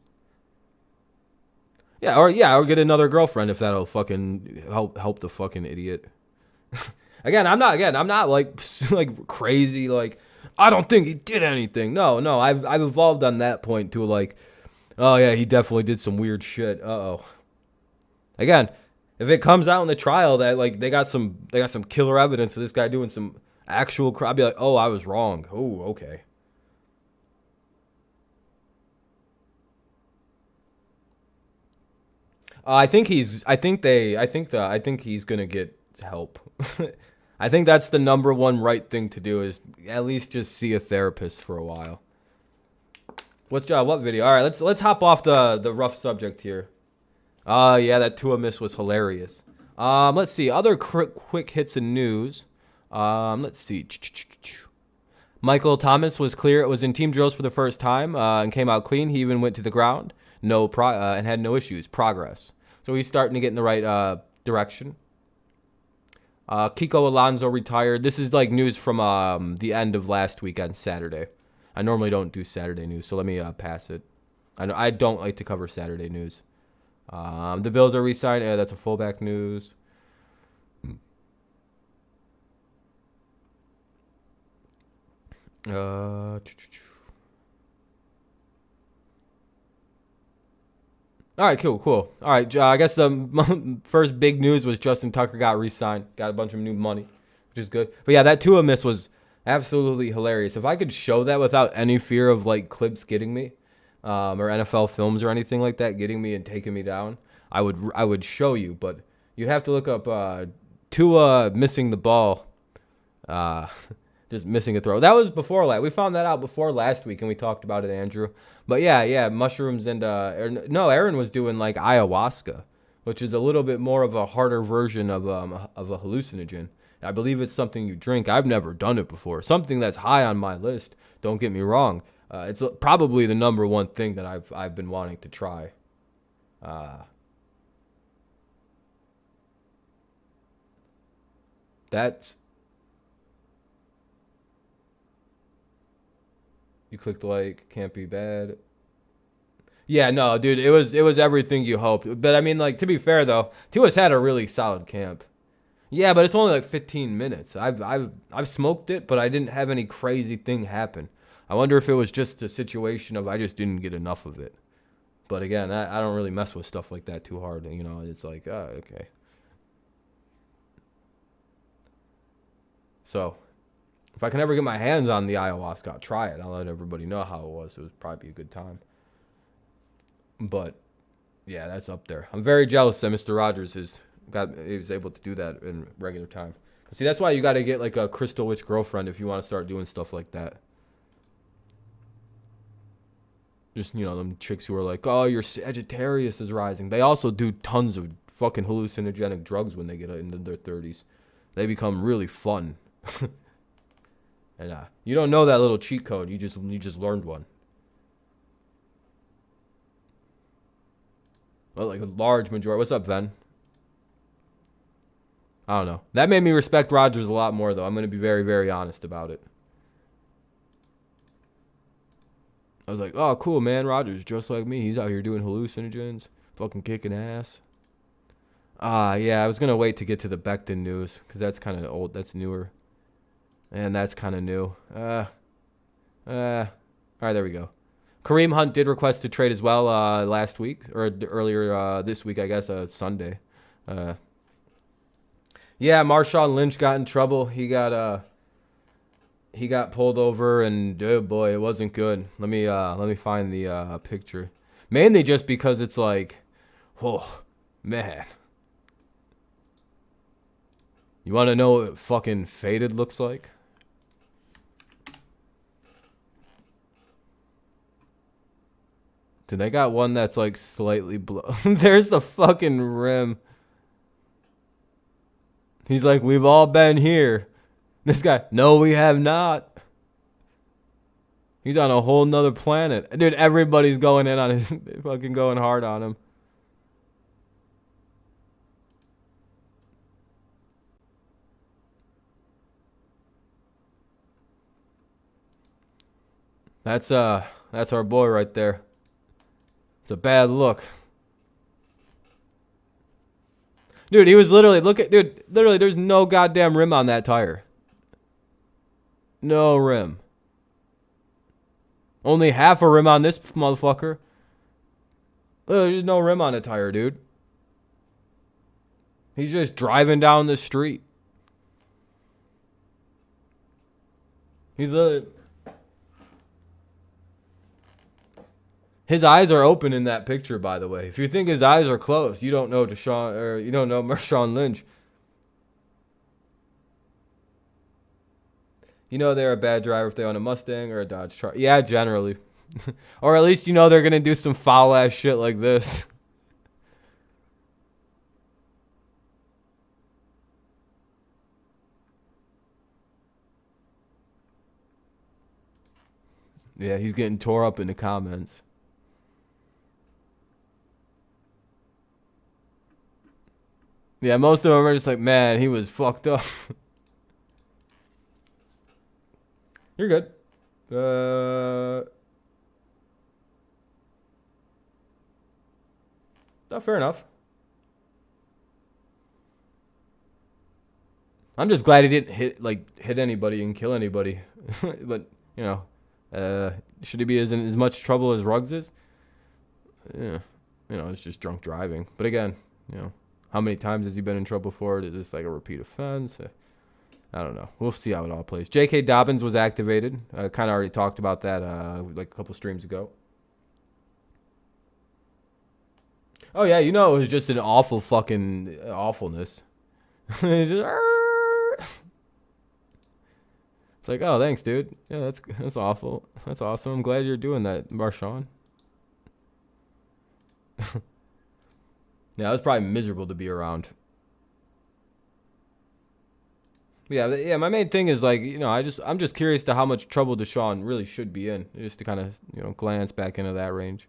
Speaker 1: Or get another girlfriend if that'll fucking help the fucking idiot. Again, I'm not like like crazy, like I don't think he did anything. No, I've evolved on that point to like, oh yeah, he definitely did some weird shit. Uh-oh. Again, if it comes out in the trial that like they got some killer evidence of this guy doing some actual crime, I'd be like, oh, I was wrong. Oh, okay. I think he's gonna get help. I think that's the number one right thing to do is at least just see a therapist for a while. What video? All right, let's hop off the rough subject here. Yeah, that Tua miss was hilarious. Let's see other quick hits and news. Let's see. Michael Thomas was clear. It was in team drills for the first time and came out clean. He even went to the ground, and had no issues. Progress. So he's starting to get in the right direction. Kiko Alonso retired. This is like news from the end of last week on Saturday. I normally don't do Saturday news, so let me pass it. I don't like to cover Saturday news. The Bills are re-signed. That's a fullback news. All right, cool. All right, I guess the first big news was Justin Tucker got re-signed, got a bunch of new money, which is good. But yeah, that Tua miss was absolutely hilarious. If I could show that without any fear of like clips getting me, or NFL films or anything like that getting me and taking me down, I would show you. But you'd have to look up Tua missing the ball, just missing a throw. That was before we found that out before last week, and we talked about it, Andrew. But yeah, mushrooms and Aaron was doing like ayahuasca, which is a little bit more of a harder version of a hallucinogen. I believe it's something you drink. I've never done it before. Something that's high on my list. Don't get me wrong. It's probably the number one thing that I've been wanting to try. That's You clicked like, can't be bad. Yeah, no, dude, it was everything you hoped. But I mean, like, to be fair though, Tua's had a really solid camp. Yeah, but it's only like 15 minutes. I've smoked it, but I didn't have any crazy thing happen. I wonder if it was just a situation of I just didn't get enough of it. But again, I don't really mess with stuff like that too hard. You know, it's like, oh, okay. So, if I can ever get my hands on the ayahuasca, I'll try it. I'll let everybody know how it was. It would probably be a good time. But, yeah, that's up there. I'm very jealous that Mr. Rogers he was able to do that in regular time. See, that's why you got to get like a crystal witch girlfriend if you want to start doing stuff like that. Just, you know, them chicks who are like, oh, your Sagittarius is rising. They also do tons of fucking hallucinogenic drugs when they get into their 30s. They become really fun. And you don't know that little cheat code. You just learned one. Well, like a large majority. What's up, Ven? I don't know. That made me respect Rodgers a lot more, though. I'm going to be very, very honest about it. I was like, oh, cool, man. Rodgers, just like me. He's out here doing hallucinogens, fucking kicking ass. Yeah, I was going to wait to get to the Becton news because that's kind of old. That's newer. And that's kind of new. All right, there we go. Kareem Hunt did request to trade as well last week, or earlier this week, I guess, Sunday. Yeah, Marshawn Lynch got in trouble. He got pulled over, and oh boy, it wasn't good. Let me find the picture. Mainly just because it's like, oh man. You want to know what fucking faded looks like? Dude, they got one that's like slightly blown. There's the fucking rim. He's like, we've all been here. This guy, no, we have not. He's on a whole nother planet. Dude, everybody's going in on his, fucking going hard on him. That's our boy right there. It's a bad look. Dude, he was literally, literally, there's no goddamn rim on that tire. No rim. Only half a rim on this motherfucker. There's no rim on the tire, dude. He's just driving down the street. He's his eyes are open in that picture, by the way. If you think his eyes are closed, you don't know you don't know Marshawn Lynch. You know they're a bad driver if they own a Mustang or a Dodge truck. Yeah, generally. Or at least you know they're going to do some foul-ass shit like this. Yeah, he's getting tore up in the comments. Yeah, most of them are just like, man, he was fucked up. You're good. Oh, fair enough. I'm just glad he didn't hit anybody and kill anybody. But, you know, should he be in as much trouble as Ruggs is? Yeah. You know, it's just drunk driving. But again, you know, how many times has he been in trouble for it? Is this like a repeat offense? I don't know. We'll see how it all plays. J.K. Dobbins was activated. I kind of already talked about that like a couple streams ago. Oh, yeah. You know, it was just an awful fucking awfulness. It's like, oh, thanks, dude. Yeah, that's awful. That's awesome. I'm glad you're doing that, Marshawn. Yeah, it was probably miserable to be around. Yeah. My main thing is like, you know, I'm just curious to how much trouble Deshaun really should be in, just to kind of, you know, glance back into that range.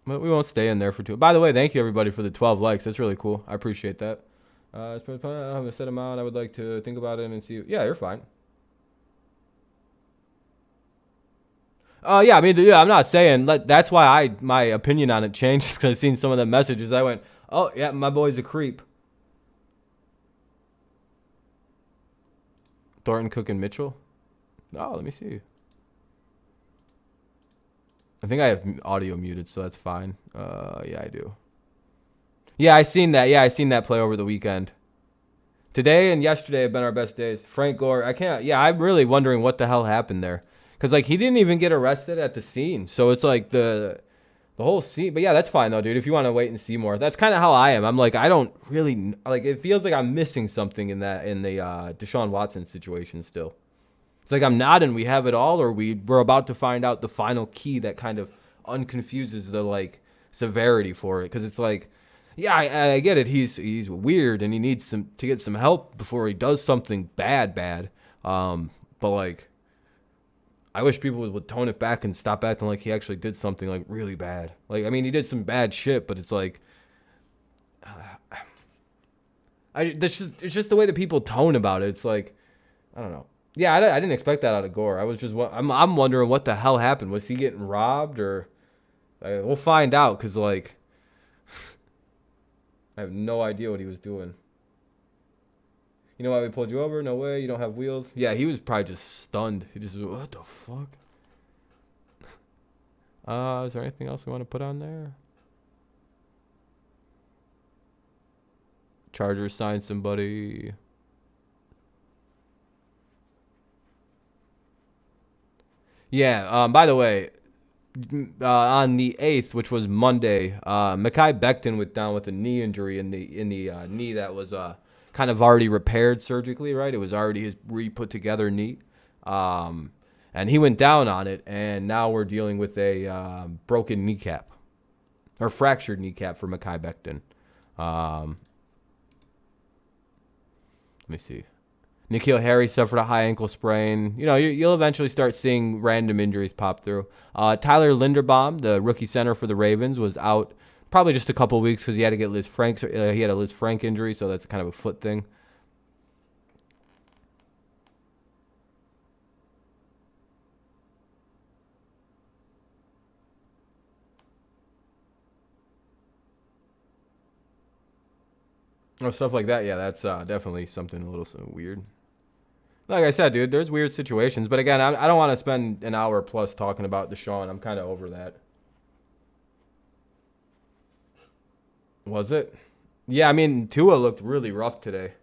Speaker 1: But we won't stay in there for too. By the way, thank you everybody for the 12 likes. That's really cool. I appreciate that. I have a set amount. I would like to think about it and see. Yeah, you're fine. Yeah, I mean, yeah, I'm not saying that's why my opinion on it changed because I seen some of the messages. I went, oh yeah, my boy's a creep. Thornton, Cook, and Mitchell. Oh, let me see. I think I have audio muted, so that's fine. Yeah, I do. Yeah, I seen that. Yeah, I seen that play over the weekend. Today and yesterday have been our best days. Frank Gore, I can't. Yeah, I'm really wondering what the hell happened there, because like he didn't even get arrested at the scene, so it's like the whole scene. But yeah, that's fine though, dude. If you want to wait and see more, that's kind of how I am. I'm like, I don't really like. It feels like I'm missing something in the Deshaun Watson situation still. It's like I'm nodding, we have it all, or we're about to find out the final key that kind of unconfuses the like severity for it, because it's like. Yeah, I get it. He's weird and he needs to get some help before he does something bad. But like, I wish people would tone it back and stop acting like he actually did something like really bad. Like, I mean, he did some bad shit, but it's like, It's just the way that people tone about it. It's like, I don't know. Yeah, I didn't expect that out of Gore. I'm wondering what the hell happened. Was he getting robbed or we'll find out because like I have no idea what he was doing. You know why we pulled you over? No way. You don't have wheels. Yeah, he was probably just stunned. He just what the fuck. Is there anything else we want to put on there? Chargers signed somebody. Yeah. By the way, on the 8th, which was Monday, Mekhi Becton went down with a knee injury in the knee that was kind of already repaired surgically. Right, it was already his re-put together knee, and he went down on it, and now we're dealing with a broken kneecap or fractured kneecap for Mekhi Becton. Let me see. N'Keal Harry suffered a high ankle sprain. You know, you'll eventually start seeing random injuries pop through. Tyler Linderbaum, the rookie center for the Ravens, was out probably just a couple weeks because he had to get Liz Frank. He had a Liz Frank injury, so that's kind of a foot thing. Or stuff like that. Yeah, that's definitely something a little weird. Like I said, dude, there's weird situations. But again, I don't want to spend an hour plus talking about Deshaun. I'm kind of over that. Was it? Yeah, I mean, Tua looked really rough today.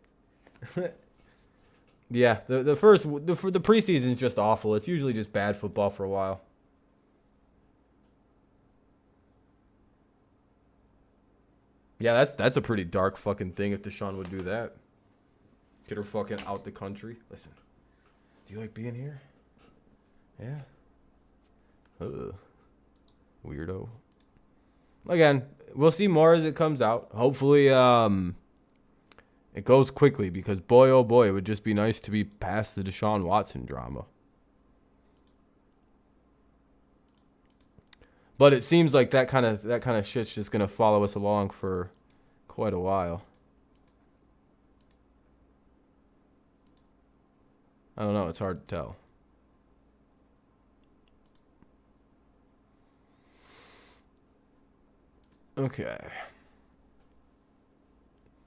Speaker 1: Yeah, the preseason is just awful. It's usually just bad football for a while. Yeah, that's a pretty dark fucking thing if Deshaun would do that. Get her fucking out the country. Listen, do you like being here? Yeah. Weirdo. Again, we'll see more as it comes out. Hopefully, it goes quickly because boy, oh boy, it would just be nice to be past the Deshaun Watson drama. But it seems like that kind of shit's just gonna follow us along for quite a while. I don't know. It's hard to tell. Okay.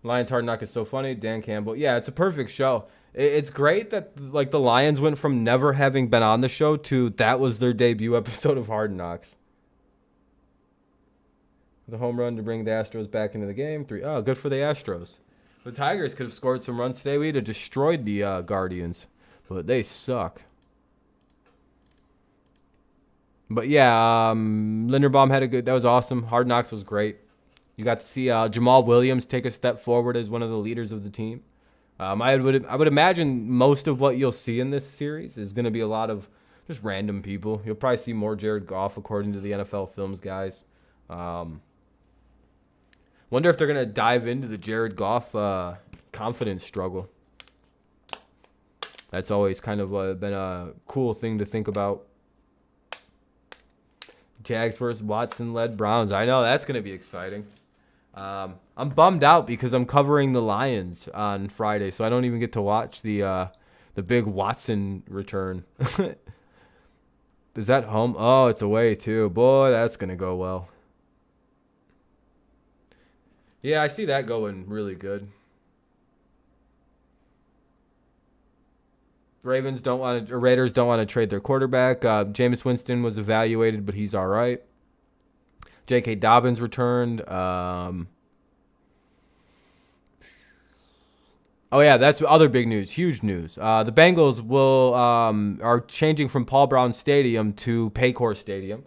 Speaker 1: Lions Hard Knock is so funny. Dan Campbell. Yeah, it's a perfect show. It's great that like the Lions went from never having been on the show to that was their debut episode of Hard Knocks. The home run to bring the Astros back into the game. Oh, good for the Astros. The Tigers could have scored some runs today. We'd have destroyed the Guardians. But they suck. But yeah, Linderbaum had a good. That was awesome. Hard Knocks was great. You got to see Jamal Williams take a step forward as one of the leaders of the team. I would imagine most of what you'll see in this series is going to be a lot of just random people. You'll probably see more Jared Goff according to the NFL Films guys. Wonder if they're going to dive into the Jared Goff confidence struggle. That's always kind of been a cool thing to think about. Jags versus Watson-led Browns. I know, that's going to be exciting. I'm bummed out because I'm covering the Lions on Friday, so I don't even get to watch the big Watson return. Is that home? Oh, it's away too. Boy, that's going to go well. Yeah, I see that going really good. Raiders don't want to trade their quarterback. Jameis Winston was evaluated, but he's all right. J.K. Dobbins returned. Oh yeah, that's other big news, huge news. The Bengals are changing from Paul Brown Stadium to Paycor Stadium,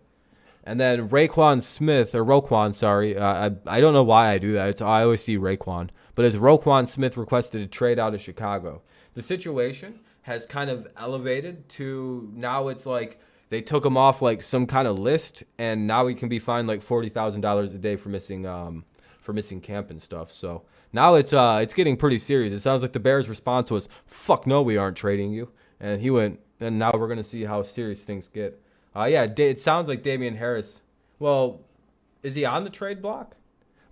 Speaker 1: and then Roquan, sorry. I don't know why I do that. I always see Raekwon, but it's Roquan Smith requested a trade out of Chicago. The situation has kind of elevated to now it's like they took him off like some kind of list, and now he can be fined like $40,000 a day for missing camp and stuff. So now it's getting pretty serious. It sounds like the Bears' response was, "Fuck no, we aren't trading you," and he went. And now we're gonna see how serious things get. Yeah, it sounds like Damian Harris. Well, is he on the trade block?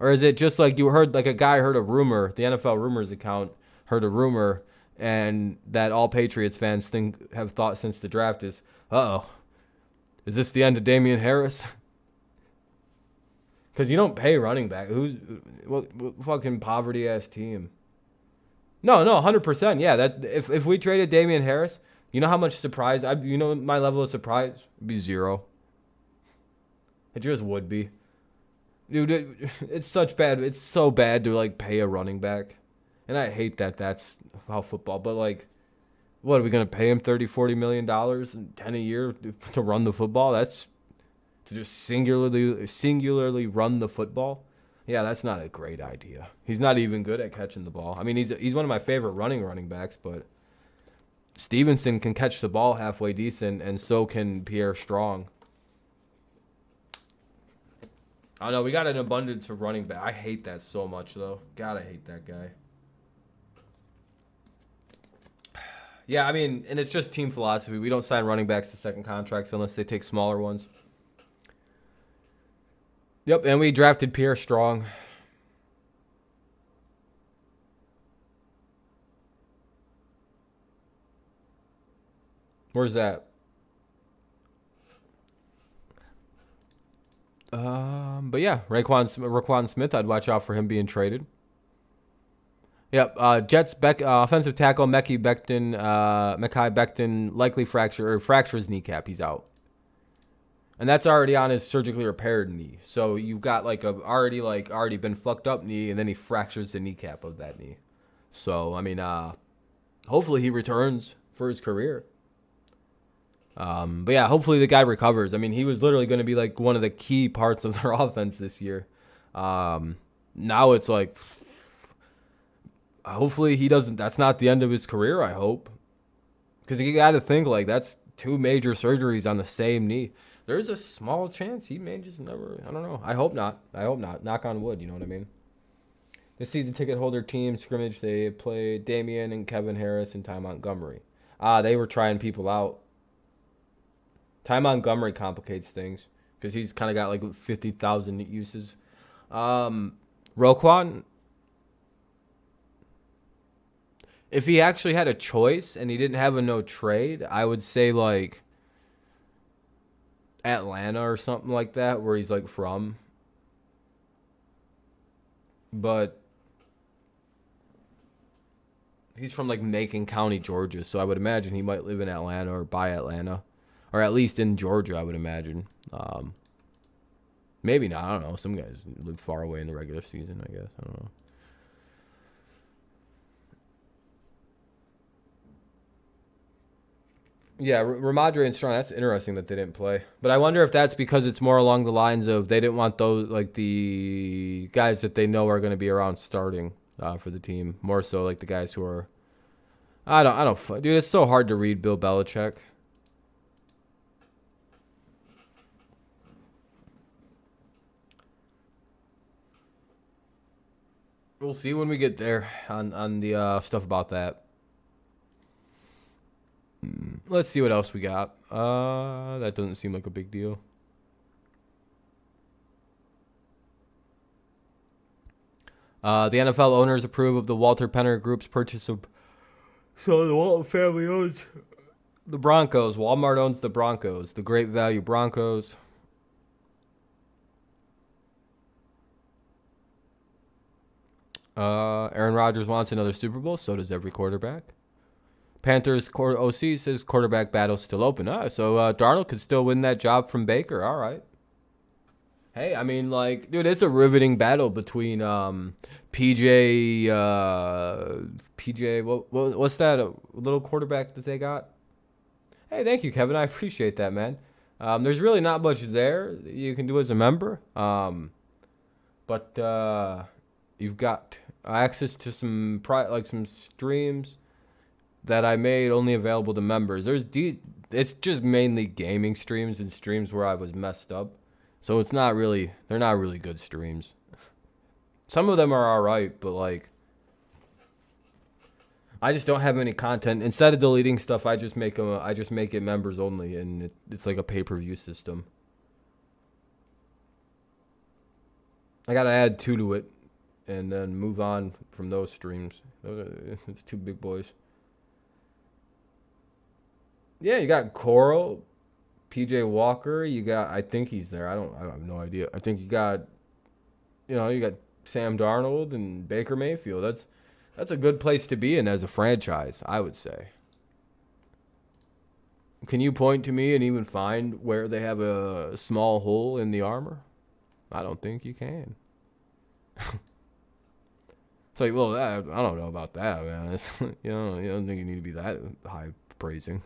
Speaker 1: Or is it just like you heard, like a guy heard a rumor, the NFL rumors account heard a rumor, and that all Patriots fans have thought since the draft is, uh-oh, is this the end of Damian Harris? Because you don't pay running back. What fucking poverty ass team? No, 100%. Yeah, that if we traded Damian Harris, you know how much surprise? You know my level of surprise would be 0. It just would be, dude. It's such bad. It's so bad to like pay a running back, and I hate that. That's how football. But like, what are we gonna pay him $30-40 million and 10 a year to run the football? That's to just singularly run the football. Yeah, that's not a great idea. He's not even good at catching the ball. I mean, he's one of my favorite running backs, but Stevenson can catch the ball halfway decent, and so can Pierre Strong. I know we got an abundance of running back. I hate that so much, though. God, I hate that guy. Yeah, I mean, and it's just team philosophy. We don't sign running backs to second contracts unless they take smaller ones. Yep, and we drafted Pierre Strong. Where's that? But yeah, Raquan Smith, I'd watch out for him being traded. Yep, Jets offensive tackle Mekhi Becton likely fracture his kneecap. He's out. And that's already on his surgically repaired knee. So you've got like already been fucked up knee, and then he fractures the kneecap of that knee. So I mean, hopefully he returns for his career. But yeah, hopefully the guy recovers. I mean, he was literally going to be like one of the key parts of their offense this year. Now it's like, hopefully he doesn't. That's not the end of his career. I hope, because you got to think like that's 2 major surgeries on the same knee. There's a small chance he may just never. I don't know. I hope not. Knock on wood. You know what I mean? This season ticket holder team scrimmage, they played Damian and Kevin Harris and Ty Montgomery. They were trying people out. Ty Montgomery complicates things because he's kind of got like 50,000 uses. Roquan, if he actually had a choice and he didn't have a no trade, I would say like Atlanta or something like that, where he's like from. But he's from like Macon County, Georgia, so I would imagine he might live in Atlanta or by Atlanta, or at least in Georgia, I would imagine. Maybe not. I don't know. Some guys live far away in the regular season, I guess. I don't know. Yeah, Ramadre and Strong, that's interesting that they didn't play. But I wonder if that's because it's more along the lines of they didn't want those, like the guys that they know are going to be around starting for the team. More so like the guys who are, I don't, dude, it's so hard to read Bill Belichick. We'll see when we get there on the stuff about that. Let's see what else we got. That doesn't seem like a big deal. The NFL owners approve of the Walter Penner Group's purchase of. So the Walton family owns the Broncos. Walmart owns the Broncos. The Great Value Broncos. Aaron Rodgers wants another Super Bowl. So does every quarterback. Panthers OC says quarterback battle still open. So Darnold could still win that job from Baker. All right. Hey, I mean, like, dude, it's a riveting battle between PJ. What's that little quarterback that they got? Hey, thank you, Kevin. I appreciate that, man. There's really not much there that you can do as a member. But you've got access to some some streams that I made only available to members. It's just mainly gaming streams and streams where I was messed up. So they're not really good streams. Some of them are all right, but like I just don't have any content. Instead of deleting stuff, I just make it members only, and it's like a pay-per-view system. I gotta add 2 to it, and then move on from those streams. It's 2 big boys. Yeah, you got Coral, PJ Walker. You got, I think he's there. I have no idea. I think you got, you got Sam Darnold and Baker Mayfield. That's a good place to be in as a franchise, I would say. Can you point to me and even find where they have a small hole in the armor? I don't think you can. It's like, well, I don't know about that, man. You don't think you need to be that high praising.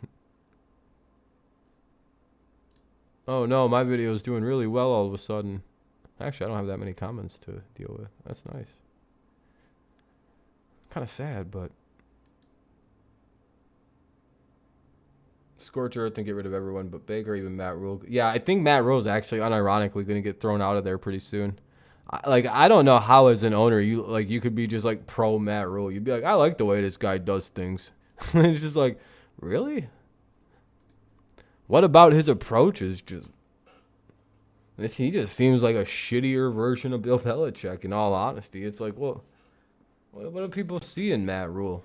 Speaker 1: Oh no, my video is doing really well all of a sudden. Actually, I don't have that many comments to deal with. That's nice. Kind of sad, but scorch earth and get rid of everyone but Baker, even Matt Rule. Yeah, I think Matt Rule's actually unironically going to get thrown out of there pretty soon. I don't know how as an owner you could be just like pro Matt Rule. You'd be like, I like the way this guy does things. It's just like, really? What about his approach is just... He just seems like a shittier version of Bill Belichick, in all honesty. It's like, well, what do people see in Matt Rule?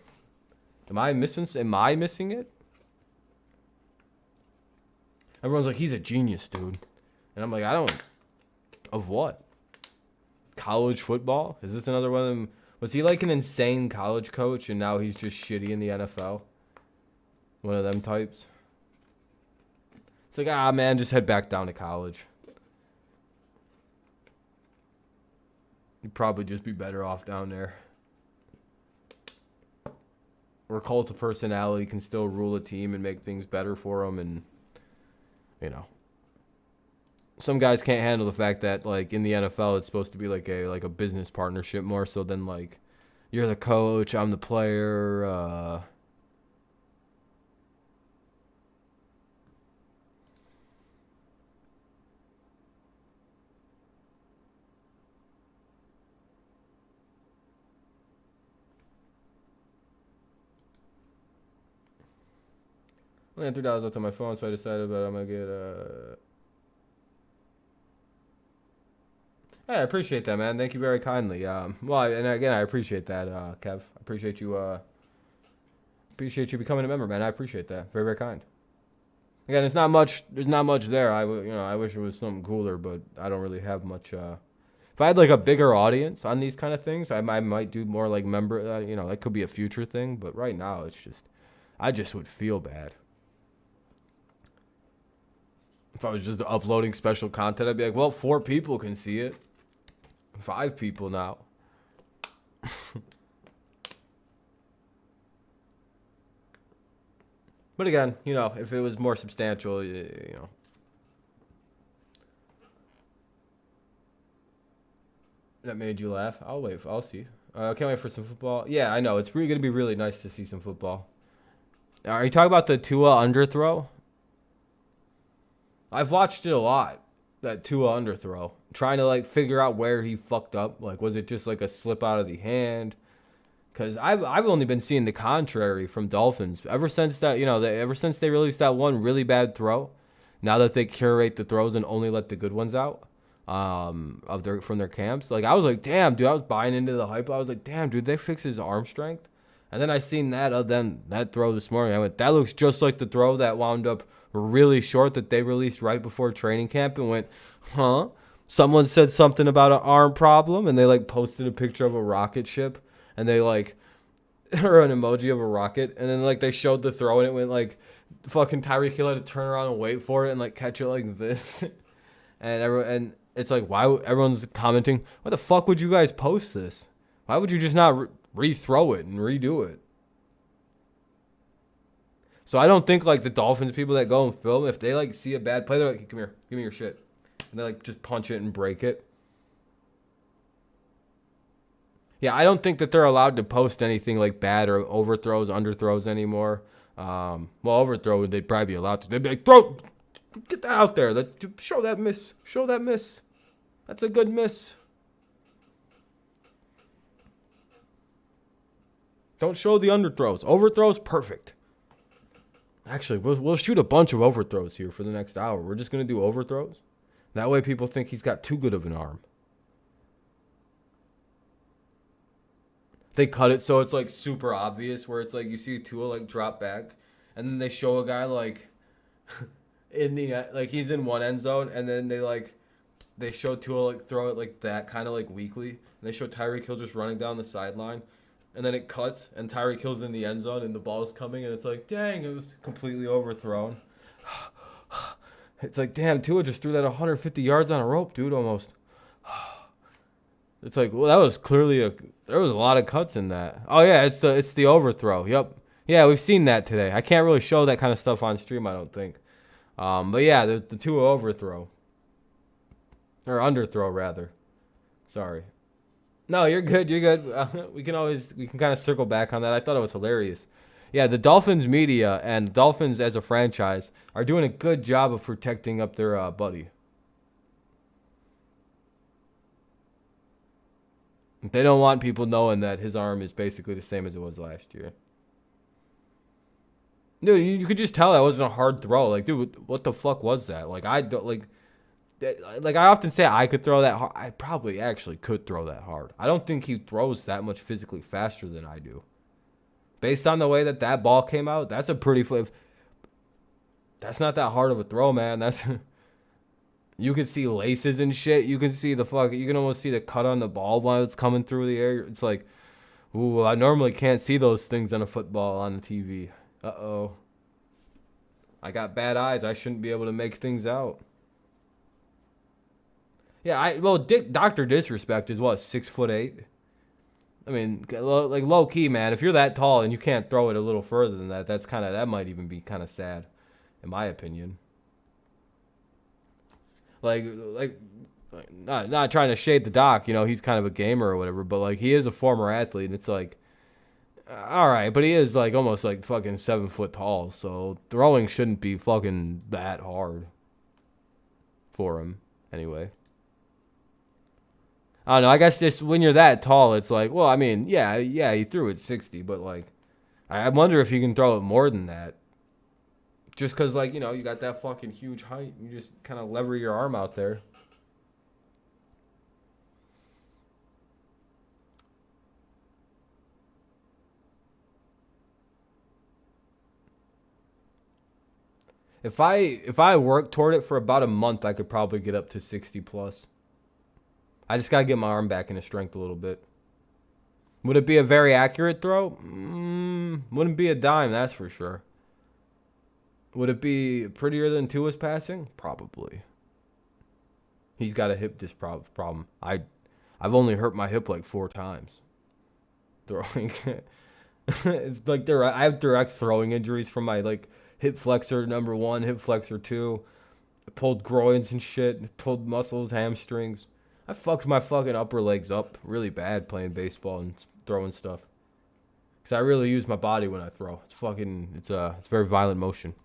Speaker 1: Am I missing it? Everyone's like, he's a genius, dude. And I'm like, of what? College football? Is this another one of them? Was he like an insane college coach and now he's just shitty in the NFL? One of them types? It's like, man, just head back down to college. You'd probably just be better off down there. Where cult of personality can still rule a team and make things better for them. And, some guys can't handle the fact that, like, in the NFL, it's supposed to be like a business partnership more so than, like, you're the coach, I'm the player, I had $3 left on my phone, so I decided that I'm going to get Hey, I appreciate that, man. Thank you very kindly. And again, I appreciate that, Kev. I appreciate you becoming a member, man. I appreciate that. Very, very kind. Again, there's not much there. I wish it was something cooler, but I don't really have much. If I had like a bigger audience on these kind of things, I might do more like member. That could be a future thing. But right now, I just would feel bad. If I was just uploading special content, I'd be like, well, 4 people can see it. 5 people now. But again, if it was more substantial, that made you laugh. I'll wait. I'll see. I can't wait for some football. Yeah, I know. It's really going to be really nice to see some football. Are you talking about the Tua underthrow? I've watched it a lot, that Tua underthrow. Trying to, like, figure out where he fucked up. Like, was it just, like, a slip out of the hand? Because I've only been seeing the contrary from Dolphins. Ever since that, ever since they released that one really bad throw, now that they curate the throws and only let the good ones out from their camps. Like, I was like, damn, dude, I was buying into the hype. I was like, damn, dude, they fixed his arm strength. And then I seen that throw this morning. I went, that looks just like the throw that wound up really short that they released right before training camp, and went, huh? Someone said something about an arm problem, and they like posted a picture of a rocket ship, and they like, or an emoji of a rocket, and then like they showed the throw, and it went like, fucking Tyreek Hill had to turn around and wait for it and like catch it like this, and it's like, why everyone's commenting, why the fuck would you guys post this? Why would you just not rethrow it and redo it? So I don't think like the Dolphins people that go and film, if they like see a bad play, they're like, come here, give me your shit. And they like just punch it and break it. Yeah, I don't think that they're allowed to post anything like bad or overthrows, underthrows anymore. Well, overthrow, they'd probably be allowed to. They'd be like, throw, get that out there. Show that miss. Show that miss. That's a good miss. Don't show the underthrows. Overthrows, perfect. Actually, we'll shoot a bunch of overthrows here for the next hour. We're just going to do overthrows. That way people think he's got too good of an arm. they cut it so it's like super obvious where it's like you see Tua like drop back, and then they show a guy like in the like he's in one end zone, and then they show Tua like throw it like that kind of like weakly, and they show Tyreek Hill just running down the sideline, and then it cuts and Tyreek Hill's in the end zone and the ball's coming, and it's like, dang, it was completely overthrown. It's like, damn, Tua just threw that 150 yards on a rope, dude, almost. It's like, well, that was clearly there was a lot of cuts in that. Oh yeah, it's the overthrow. Yep. Yeah, we've seen that today. I can't really show that kind of stuff on stream, I don't think. But yeah, the Tua overthrow. Or underthrow rather. Sorry. No, you're good. You're good. We can kind of circle back on that. I thought it was hilarious. Yeah, the Dolphins media and Dolphins as a franchise are doing a good job of protecting up their buddy. They don't want people knowing that his arm is basically the same as it was last year. Dude, you could just tell that wasn't a hard throw. Like, dude, what the fuck was that? Like, I don't like I often say I could throw that hard. I probably actually could throw that hard. I don't think he throws that much physically faster than I do. Based on the way that ball came out, that's a pretty flip. That's not that hard of a throw, man. That's you can see laces and shit. You can see you can almost see the cut on the ball while it's coming through the air. It's like, ooh, I normally can't see those things on a football on the TV. Uh-oh. I got bad eyes. I shouldn't be able to make things out. Yeah, Dr. Disrespect is what, 6'8"? I mean, like low key, man. If you're that tall and you can't throw it a little further than that, that might even be kind of sad, in my opinion. Like not trying to shade the doc, he's kind of a gamer or whatever, but like he is a former athlete, and it's like, all right, but he is like almost like fucking 7 foot tall, so throwing shouldn't be fucking that hard for him anyway. I don't know. I guess just when you're that tall, it's like, well, I mean, yeah, he threw it 60, but like, I wonder if he can throw it more than that. Just because, like, you got that fucking huge height. You just kind of lever your arm out there. If I work toward it for about a month, I could probably get up to 60 plus. I just got to get my arm back into strength a little bit. Would it be a very accurate throw? Wouldn't be a dime, that's for sure. Would it be prettier than Tua's passing? Probably. He's got a hip disc problem. I've only hurt my hip like 4 times throwing. It's like I have direct throwing injuries from my like hip flexor number 1, hip flexor 2. I pulled groins and shit. Pulled muscles, hamstrings. I fucked my fucking upper legs up really bad playing baseball and throwing stuff. Cause I really use my body when I throw. It's very violent motion.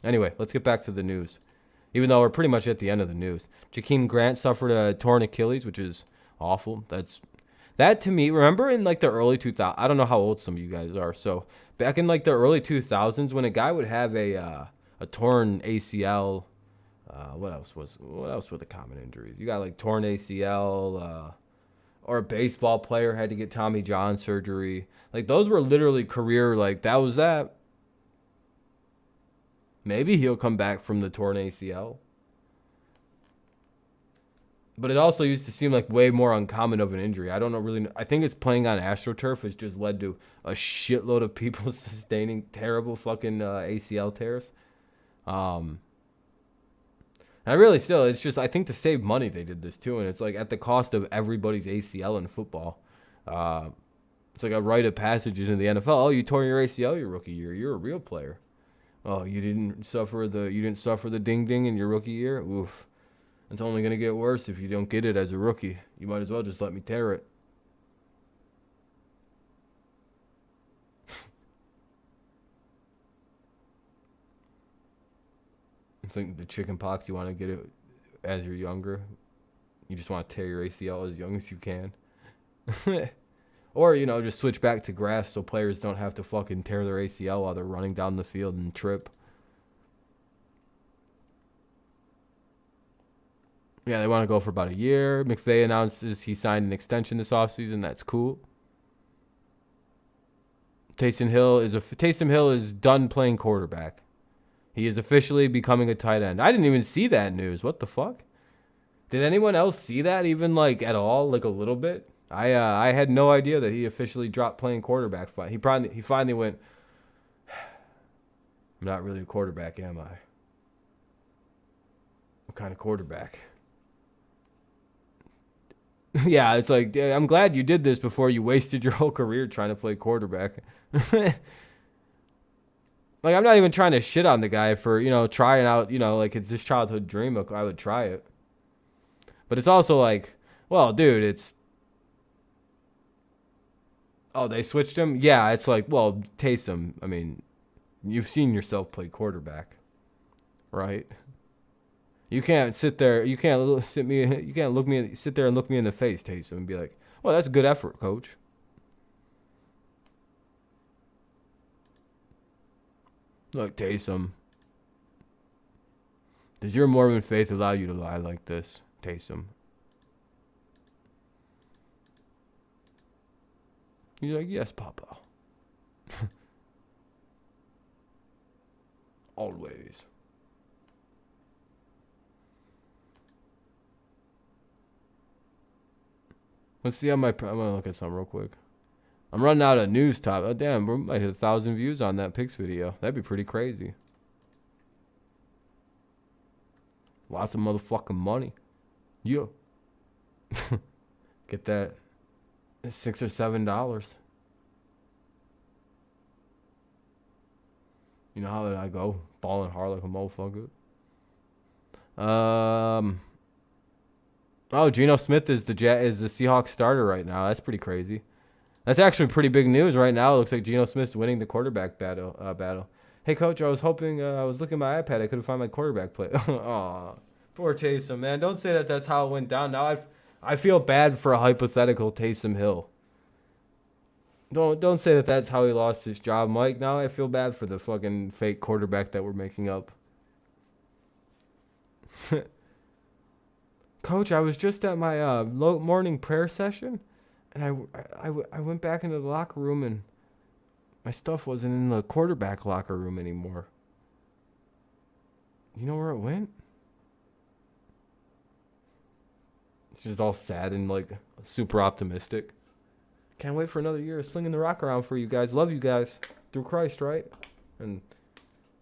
Speaker 1: Anyway, let's get back to the news. Even though we're pretty much at the end of the news. Jakeem Grant suffered a torn Achilles, which is awful. That to me, remember in like the early 2000s, I don't know how old some of you guys are. So back in like the early 2000s when a guy would have a torn ACL, what else were the common injuries? You got like torn ACL, or a baseball player had to get Tommy John surgery. Like those were literally career, like that was that. Maybe he'll come back from the torn ACL. But it also used to seem like way more uncommon of an injury. I don't know really. I think it's playing on AstroTurf has just led to a shitload of people sustaining terrible fucking ACL tears. It's just, I think to save money they did this too, and it's like at the cost of everybody's ACL in football. It's like a rite of passage into the NFL. Oh, you tore your ACL your rookie year. You're a real player. Oh, you didn't suffer the ding ding in your rookie year? Oof. It's only going to get worse if you don't get it as a rookie. You might as well just let me tear it. It's like the chicken pox. You want to get it as you're younger. You just want to tear your ACL as young as you can. Or, just switch back to grass so players don't have to fucking tear their ACL while they're running down the field and trip. Yeah, they want to go for about a year. McVay announces he signed an extension this offseason. That's cool. Taysom Hill is done playing quarterback. He is officially becoming a tight end. I didn't even see that news. What the fuck? Did anyone else see that even like at all, like a little bit? I had no idea that he officially dropped playing quarterback. He finally went, I'm not really a quarterback, am I? What kind of quarterback? Yeah, it's like, I'm glad you did this before you wasted your whole career trying to play quarterback. Like, I'm not even trying to shit on the guy for, trying out, like it's his childhood dream. I would try it. But it's also like, well, dude, oh, they switched him? Yeah, it's like, well, Taysom, I mean, you've seen yourself play quarterback, right? You can't sit there. You can't sit there and look me in the face, Taysom, and be like, "Well, that's a good effort, coach." Look, Taysom, does your Mormon faith allow you to lie like this, Taysom? He's like, "Yes, Papa." Always. Let's see how I'm gonna look at some real quick. I'm running out of news top. Oh damn, we might hit 1,000 views on that Pix video. That'd be pretty crazy. Lots of motherfucking money. Yeah. Get that. It's $6 or $7. You know how I go, balling hard like a motherfucker. Oh, Geno Smith is the Seahawks starter right now. That's pretty crazy. That's actually pretty big news right now. It looks like Geno Smith's winning the quarterback battle. Hey, coach, I was hoping I was looking at my iPad. I couldn't find my quarterback play. Aw, poor Taysom, man. Don't say that. That's how it went down. Now I feel bad for a hypothetical Taysom Hill. Don't say that that's how he lost his job, Mike. Now I feel bad for the fucking fake quarterback that we're making up. Coach, I was just at my morning prayer session, and I went back into the locker room, and my stuff wasn't in the quarterback locker room anymore. You know where it went? It's just all sad and like super optimistic. Can't wait for another year of slinging the rock around for you guys. Love you guys through Christ, right? And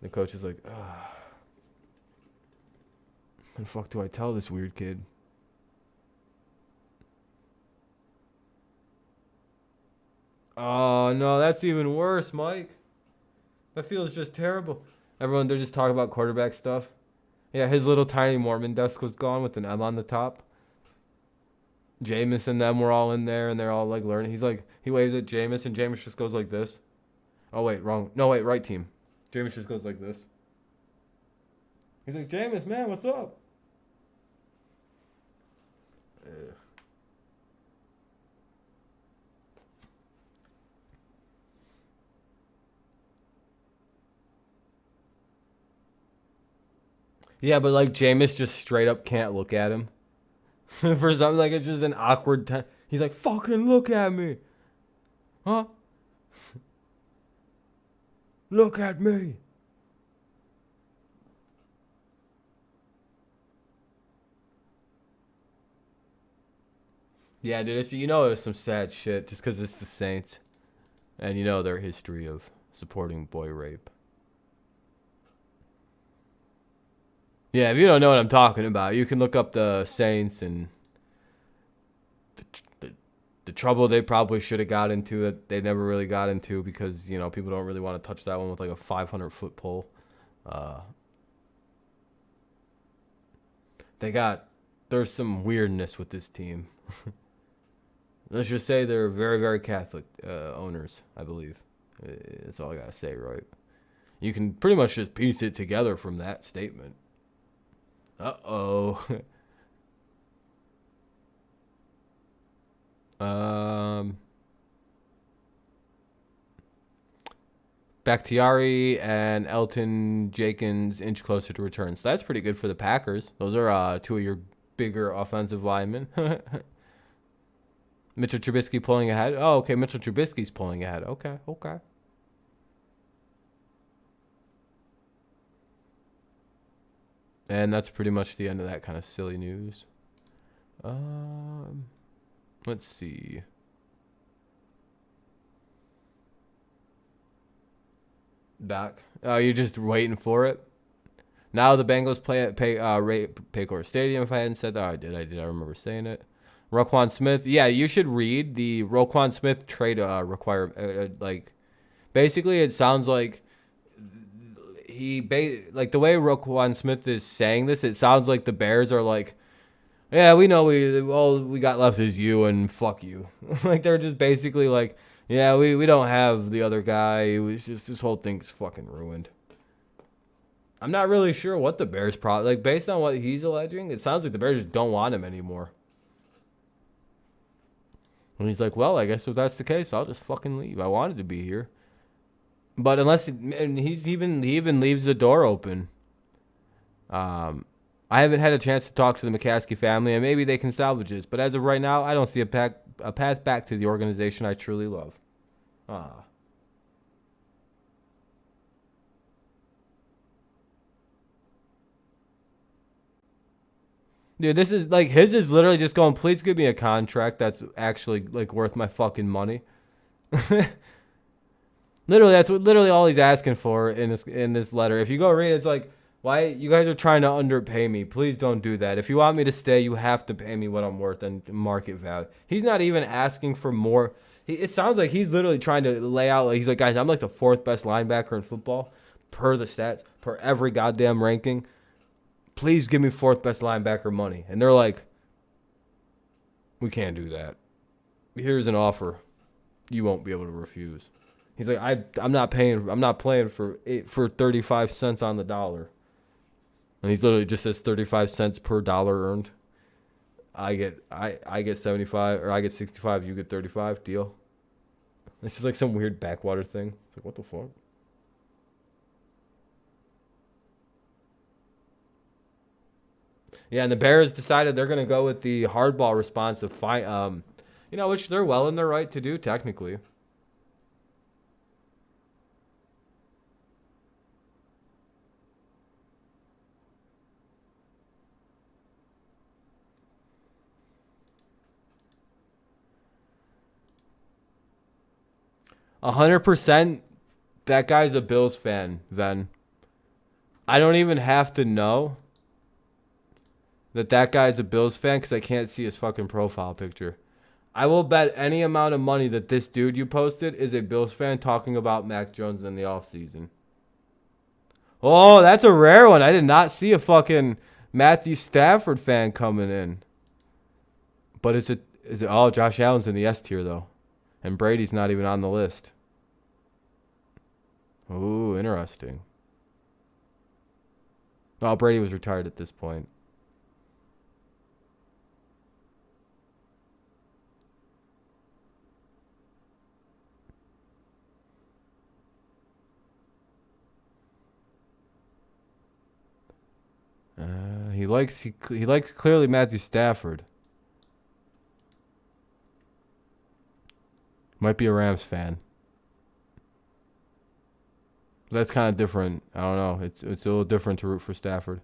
Speaker 1: the coach is like, ah. What the fuck do I tell this weird kid? Oh, no, that's even worse, Mike. That feels just terrible. Everyone, they're just talking about quarterback stuff. Yeah, his little tiny Mormon desk was gone with an M on the top. Jameson and them were all in there, and they're all, like, learning. He's like, he waves at Jameson. Jameson just goes like this. Oh, wait, wrong. No, wait, right team. Jameson just goes like this. He's like, Jameson, man, what's up? Yeah, but like Jameis just straight up can't look at him. For something like it's just an awkward time. He's like, fucking look at me. Huh? Look at me. Yeah, dude, it's, it's some sad shit just because it's the Saints. And their history of supporting boy rape. Yeah, if you don't know what I'm talking about, you can look up the Saints and the trouble they probably should have got into that they never really got into because, people don't really want to touch that one with like a 500-foot pole. There's some weirdness with this team. Let's just say they're very, very Catholic owners, I believe. That's all I got to say, right? You can pretty much just piece it together from that statement. Uh-oh. Bakhtiari and Elton Jenkins inch closer to return. So that's pretty good for the Packers. Those are two of your bigger offensive linemen. Mitchell Trubisky pulling ahead. Oh, okay. Mitchell Trubisky's pulling ahead. Okay. And that's pretty much the end of that kind of silly news. Let's see. Back. Oh, you're just waiting for it. Now the Bengals play at Paycor Stadium. If I hadn't said that, I did. I remember saying it. Roquan Smith. Yeah, you should read the Roquan Smith trade like, basically, it sounds like like the way Roquan Smith is saying this, it sounds like the Bears are like, yeah, we know all we got left is you and fuck you. Like they're just basically like, yeah, we don't have the other guy. It was just this whole thing's fucking ruined. I'm not really sure what the Bears like based on what he's alleging. It sounds like the Bears just don't want him anymore. And he's like, well, I guess if that's the case, I'll just fucking leave. I wanted to be here. But and he even leaves the door open. I haven't had a chance to talk to the McCaskey family, and maybe they can salvage this. But as of right now, I don't see a path back to the organization I truly love. Dude, this is like his is literally just going, please give me a contract that's actually like worth my fucking money. Literally, that's literally all he's asking for in this letter. If you go read it, it's like, why you guys are trying to underpay me. Please don't do that. If you want me to stay, you have to pay me what I'm worth and market value. He's not even asking for more. It sounds like he's literally trying to lay out, like he's like, guys, I'm like the 4th best linebacker in football per the stats, per every goddamn ranking. Please give me 4th best linebacker money. And they're like, we can't do that. Here's an offer you won't be able to refuse. He's like, I'm not playing for 35 cents on the dollar. And he's literally just says 35 cents per dollar earned. I get 75, or I get 65, you get 35, deal. It's just like some weird backwater thing. It's like, what the fuck? Yeah, and the Bears decided they're gonna go with the hardball response of which they're well in their right to do technically. %, that guy's a Bills fan, then. I don't even have to know that guy's a Bills fan because I can't see his fucking profile picture. I will bet any amount of money that this dude you posted is a Bills fan talking about Mac Jones in the offseason. Oh, that's a rare one. I did not see a fucking Matthew Stafford fan coming in. But is it Josh Allen's in the S tier though. And Brady's not even on the list. Ooh, interesting. Well, Brady was retired at this point. He likes clearly Matthew Stafford. Might be a Rams fan. That's kind of different. I don't know. It's a little different to root for Stafford.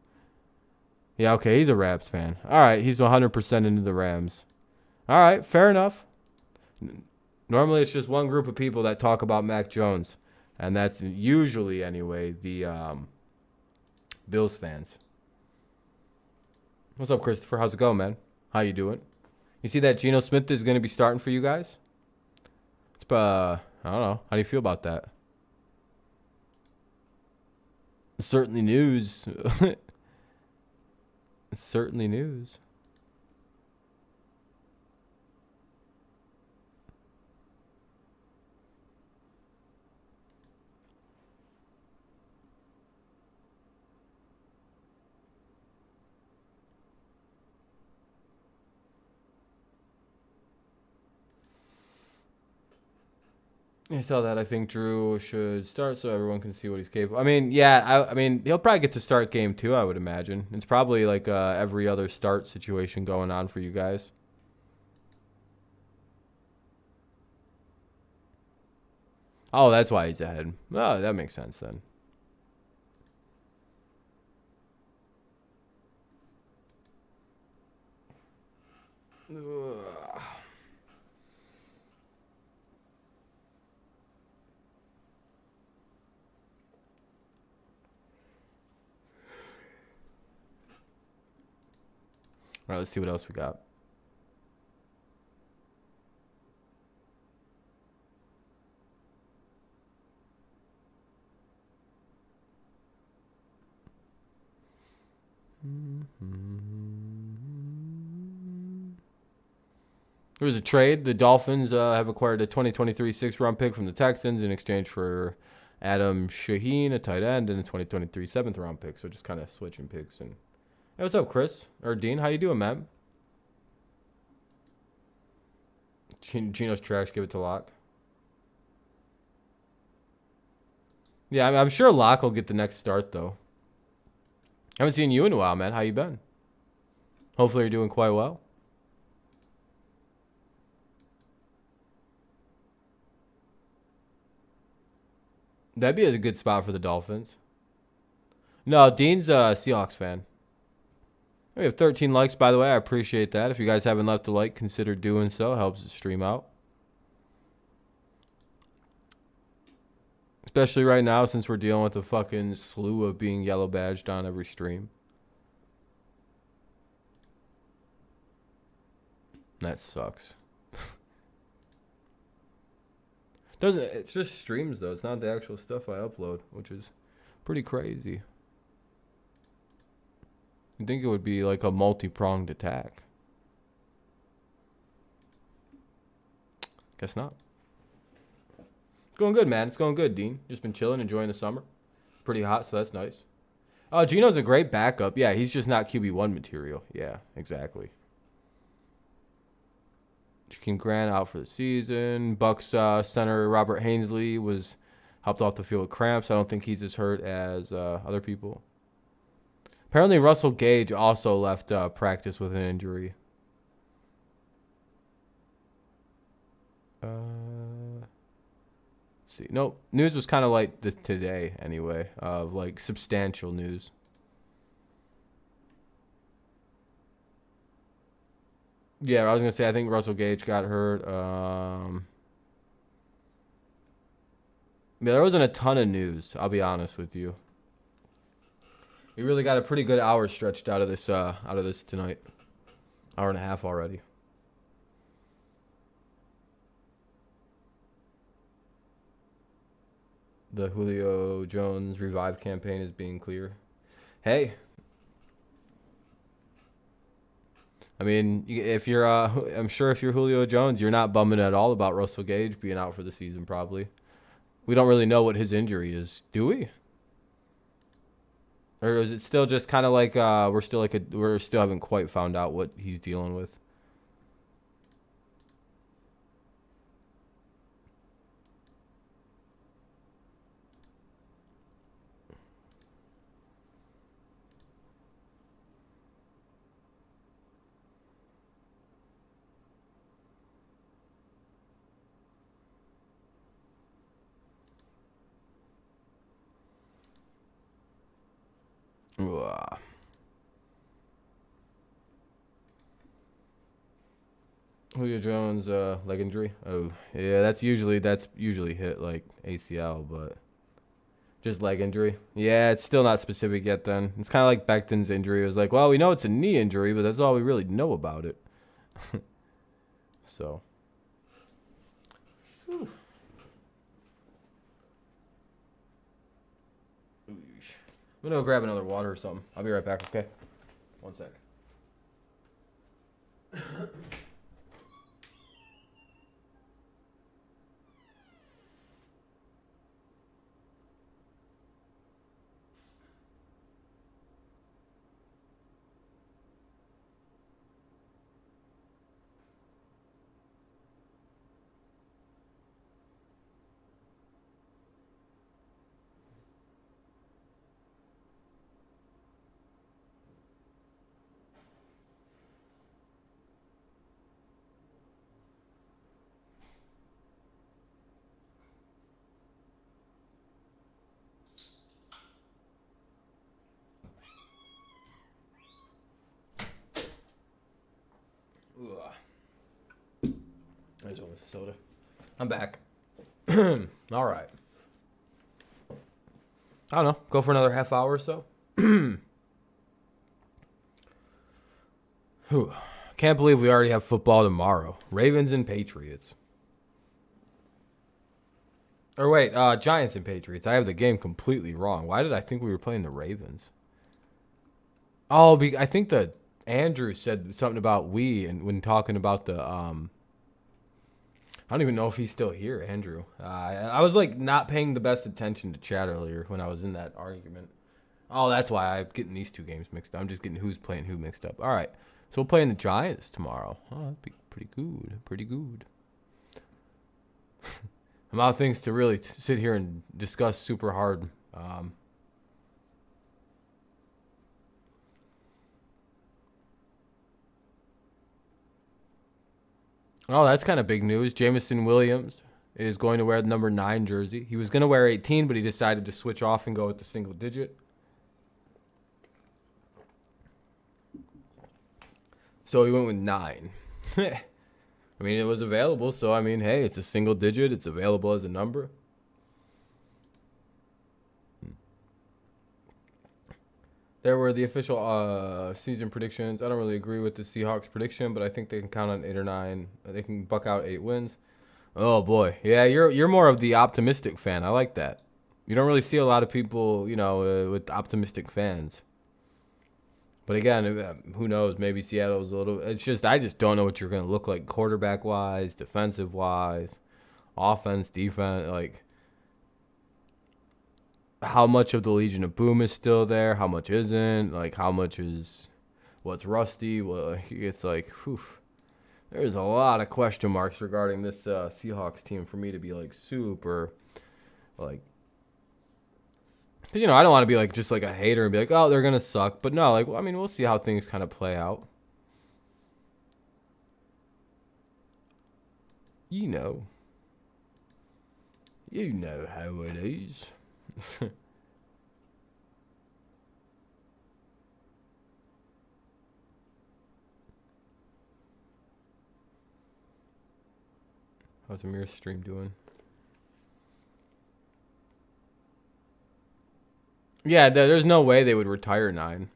Speaker 1: Yeah, okay, he's a Rams fan. All right, he's 100% into the Rams. All right, fair enough. Normally, it's just one group of people that talk about Mac Jones, and that's usually, anyway, the Bills fans. What's up, Christopher? How's it going, man? How you doing? You see that Geno Smith is going to be starting for you guys? It's I don't know. How do you feel about that? It's certainly news. It's certainly news. You saw that. I think Drew should start so everyone can see what he's capable. I mean, yeah. I mean, he'll probably get to start game 2. I would imagine it's probably like every other start situation going on for you guys. Oh, that's why he's ahead. Oh, that makes sense then. Ugh. All right, let's see what else we got. There was a trade. The Dolphins have acquired a 2023 sixth-round pick from the Texans in exchange for Adam Shaheen, a tight end, and a 2023 seventh-round pick. So just kind of switching picks. And hey, what's up, Chris or Dean? How you doing, man? Gino's trash. Give it to Locke. Yeah, I'm sure Locke will get the next start though. I haven't seen you in a while, man. How you been? Hopefully you're doing quite well. That'd be a good spot for the Dolphins. No, Dean's a Seahawks fan. We have 13 likes, by the way. I appreciate that. If you guys haven't left a like, consider doing so. Helps the stream out. Especially right now since we're dealing with a fucking slew of being yellow badged on every stream. That sucks. It's just streams though. It's not the actual stuff I upload, which is pretty crazy. You'd think it would be like a multi-pronged attack. Guess not. It's going good, man. It's going good, Dean. Just been chilling, enjoying the summer. Pretty hot, so that's nice. Oh, Gino's a great backup. Yeah, he's just not QB1 material. Yeah, exactly. Jakeem Grant out for the season. Bucks center Robert Hainsley was helped off the field with cramps. I don't think he's as hurt as other people. Apparently, Russell Gage also left practice with an injury. Let's see. Nope. News was kind of like today, anyway, of like substantial news. Yeah, I was going to say, I think Russell Gage got hurt. Yeah, there wasn't a ton of news, I'll be honest with you. We really got a pretty good hour stretched out of this tonight. Hour and a half already. The Julio Jones revive campaign is being clear. Hey. I mean, if you're, I'm sure if you're Julio Jones, you're not bumming at all about Russell Gage being out for the season, probably. We don't really know what his injury is, do we? Or is it still just kind of like we're still haven't quite found out what he's dealing with? Ugh. Julio Jones leg injury. Oh yeah, that's usually hit like ACL, but just leg injury. Yeah, it's still not specific yet. Then it's kind of like Becton's injury. It was like, well, we know it's a knee injury, but that's all we really know about it. So. Whew. I'm gonna go grab another water or something. I'll be right back, okay? 1 sec. Ugh. I just want soda. I'm back. All right. I don't know. Go for another half hour or so. Whew. Can't believe we already have football tomorrow. Ravens and Patriots. Or wait, Giants and Patriots. I have the game completely wrong. Why did I think we were playing the Ravens? Oh, I think that Andrew said something about we and when talking about the I don't even know if he's still here, Andrew. I was like not paying the best attention to chat earlier when I was in that argument. Oh, that's why I'm getting these two games mixed up. I'm just getting who's playing who mixed up. All right. So we're playing the Giants tomorrow. Oh, that'd be pretty good. Pretty good. A lot of things to really sit here and discuss super hard. Oh, that's kind of big news. Jameson Williams is going to wear the number 9 jersey. He was going to wear 18, but he decided to switch off and go with the single digit. So he went with 9. I mean, it was available, so I mean, hey, it's a single digit. It's available as a number. There were the official season predictions. I don't really agree with the Seahawks prediction, but I think they can count on 8 or 9. They can buck out 8 wins. Oh boy, yeah, you're more of the optimistic fan. I like that. You don't really see a lot of people, with optimistic fans. But again, who knows? Maybe Seattle's a little. It's just I just don't know what you're going to look like quarterback wise, defensive wise, offense, defense. Like how much of the Legion of Boom is still there? How much isn't? Like how much is what's rusty? Well, it's like, whew, there's a lot of question marks regarding this Seahawks team for me to be like super, like. I don't want to be like just like a hater and be like, oh, they're gonna suck. But no, like, I mean, we'll see how things kind of play out. You know how it is. How's Amir's stream doing? Yeah, there's no way they would retire 9.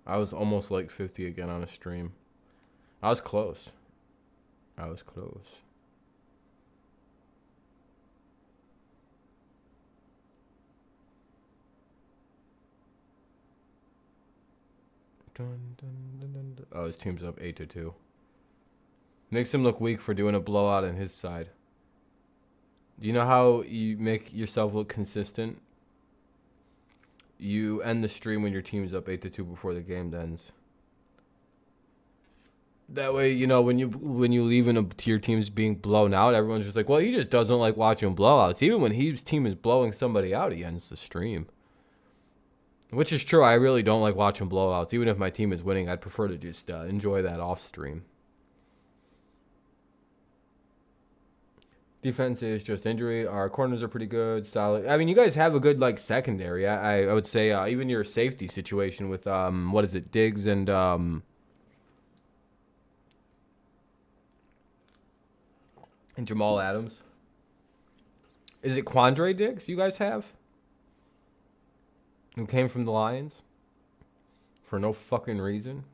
Speaker 1: I was almost like 50 again on a stream. I was close. Dun, dun, dun, dun, dun. Oh, his team's up 8-2. Makes him look weak for doing a blowout on his side. Do you know how you make yourself look consistent? You end the stream when your team's up 8-2 before the game ends. That way, when you leave your team's being blown out, everyone's just like, well, he just doesn't like watching blowouts. Even when his team is blowing somebody out, he ends the stream. Which is true. I really don't like watching blowouts. Even if my team is winning, I'd prefer to just enjoy that off stream. Defense is just injury. Our corners are pretty good, solid. I mean, you guys have a good like secondary. I would say even your safety situation with what is it, Diggs and Jamal Adams. Is it Quandre Diggs you guys have? Who came from the Lions for no fucking reason.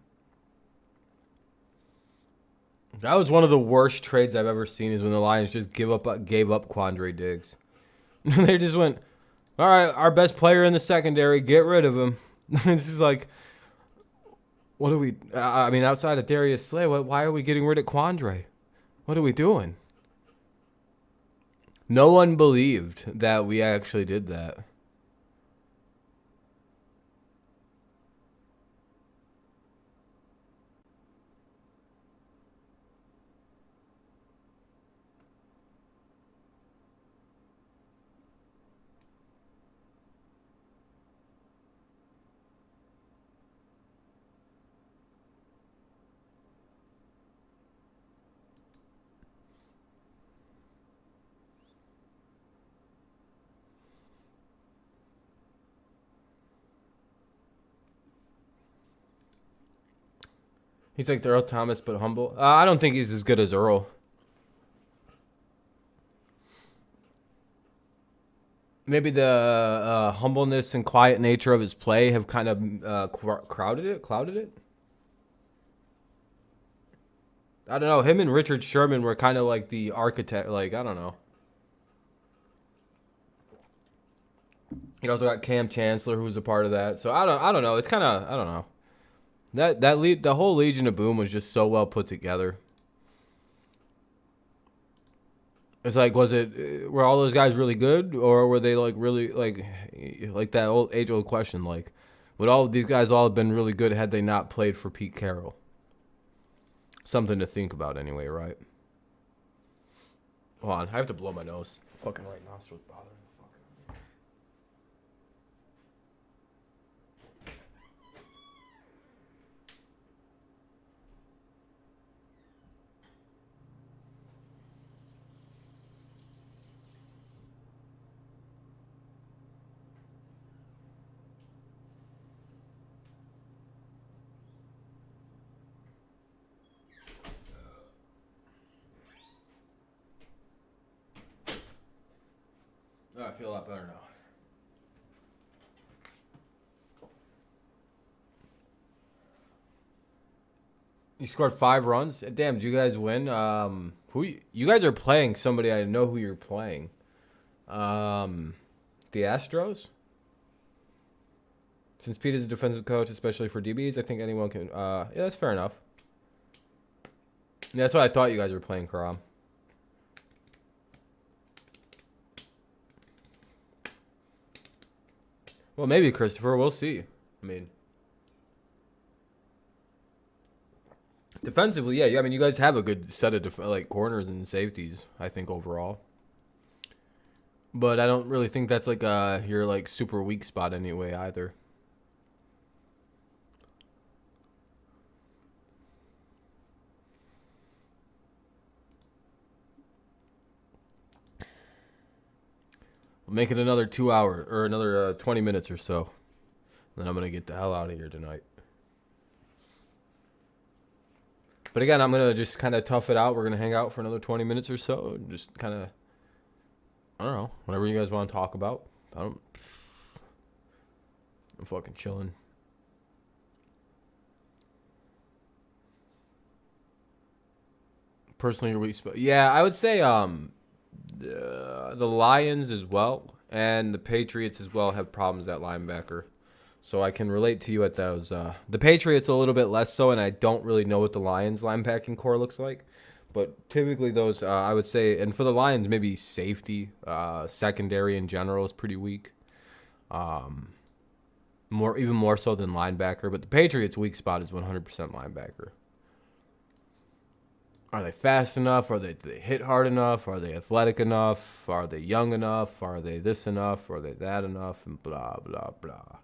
Speaker 1: That was one of the worst trades I've ever seen. Is when the Lions just gave up Quandre Diggs. They just went, all right, our best player in the secondary, get rid of him. This is like, what are we? I mean, outside of Darius Slay, why are we getting rid of Quandre? What are we doing? No one believed that we actually did that. He's like the Earl Thomas, but humble. I don't think he's as good as Earl. Maybe the humbleness and quiet nature of his play have kind of clouded it. I don't know. Him and Richard Sherman were kind of like the architect. Like, I don't know. You also got Cam Chancellor, who was a part of that. So I don't know. It's kind of, I don't know. The whole Legion of Boom was just so well put together. It's like, were all those guys really good, or were they like really like that age-old question, like, would all of these guys all have been really good had they not played for Pete Carroll? Something to think about, anyway, right? Hold on, I have to blow my nose. Fucking right nostril's bothering the fuck out of me. Oh, I feel a lot better now. You scored 5 runs. Damn, did you guys win? You guys are playing somebody I know who you're playing. The Astros. Since Pete is a defensive coach, especially for DBs, I think anyone can. Yeah, that's fair enough. Yeah, that's what I thought you guys were playing, Karam. Well, maybe, Christopher. We'll see. I mean, defensively, yeah. I mean, you guys have a good set of corners and safeties, I think, overall. But I don't really think that's like your like super weak spot anyway either. We'll make it another 2 hour or another 20 minutes or so. Then I'm gonna get the hell out of here tonight. But again, I'm gonna just kind of tough it out. We're gonna hang out for another 20 minutes or so, and just kind of, I don't know, whatever you guys want to talk about. I'm fucking chilling. Personally, your weak spot. Yeah, I would say the Lions as well and the Patriots as well have problems at linebacker. So I can relate to you at those. The Patriots a little bit less so, and I don't really know what the Lions linebacking core looks like. But typically those, I would say, and for the Lions, maybe safety, secondary in general is pretty weak. Even more so than linebacker. But the Patriots' weak spot is 100% linebacker. Are they fast enough? Are they hit hard enough? Are they athletic enough? Are they young enough? Are they this enough? Are they that enough? And blah, blah, blah.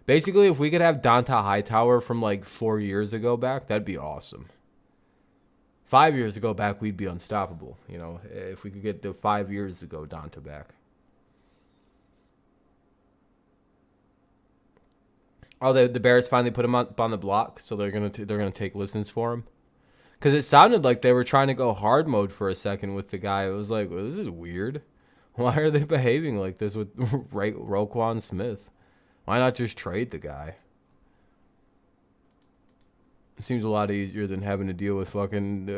Speaker 1: Basically, if we could have Donta Hightower from like 4 years ago back, that'd be awesome. 5 years ago back, we'd be unstoppable. You know, if we could get the 5 years ago Donta back. Oh, the Bears finally put him up on the block, so they're gonna take listens for him. Because it sounded like they were trying to go hard mode for a second with the guy. It was like, well, this is weird. Why are they behaving like this with Roquan Smith? Why not just trade the guy? It seems a lot easier than having to deal with fucking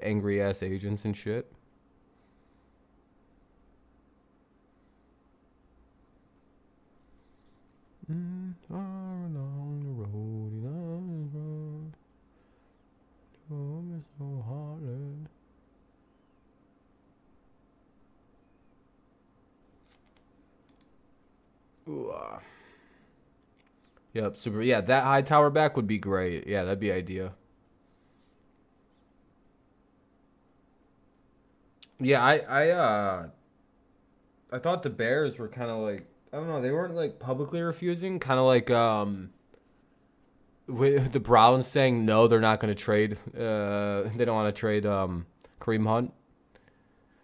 Speaker 1: angry-ass agents and shit. Far along the road, oh, so hard. Ooh, Yep, super. Yeah, that high tower back would be great. Yeah, that'd be ideal. Yeah, I thought the Bears were kind of like, I don't know, they weren't like publicly refusing, kind of like with the Browns saying no, they're not going to trade. They don't want to trade Kareem Hunt.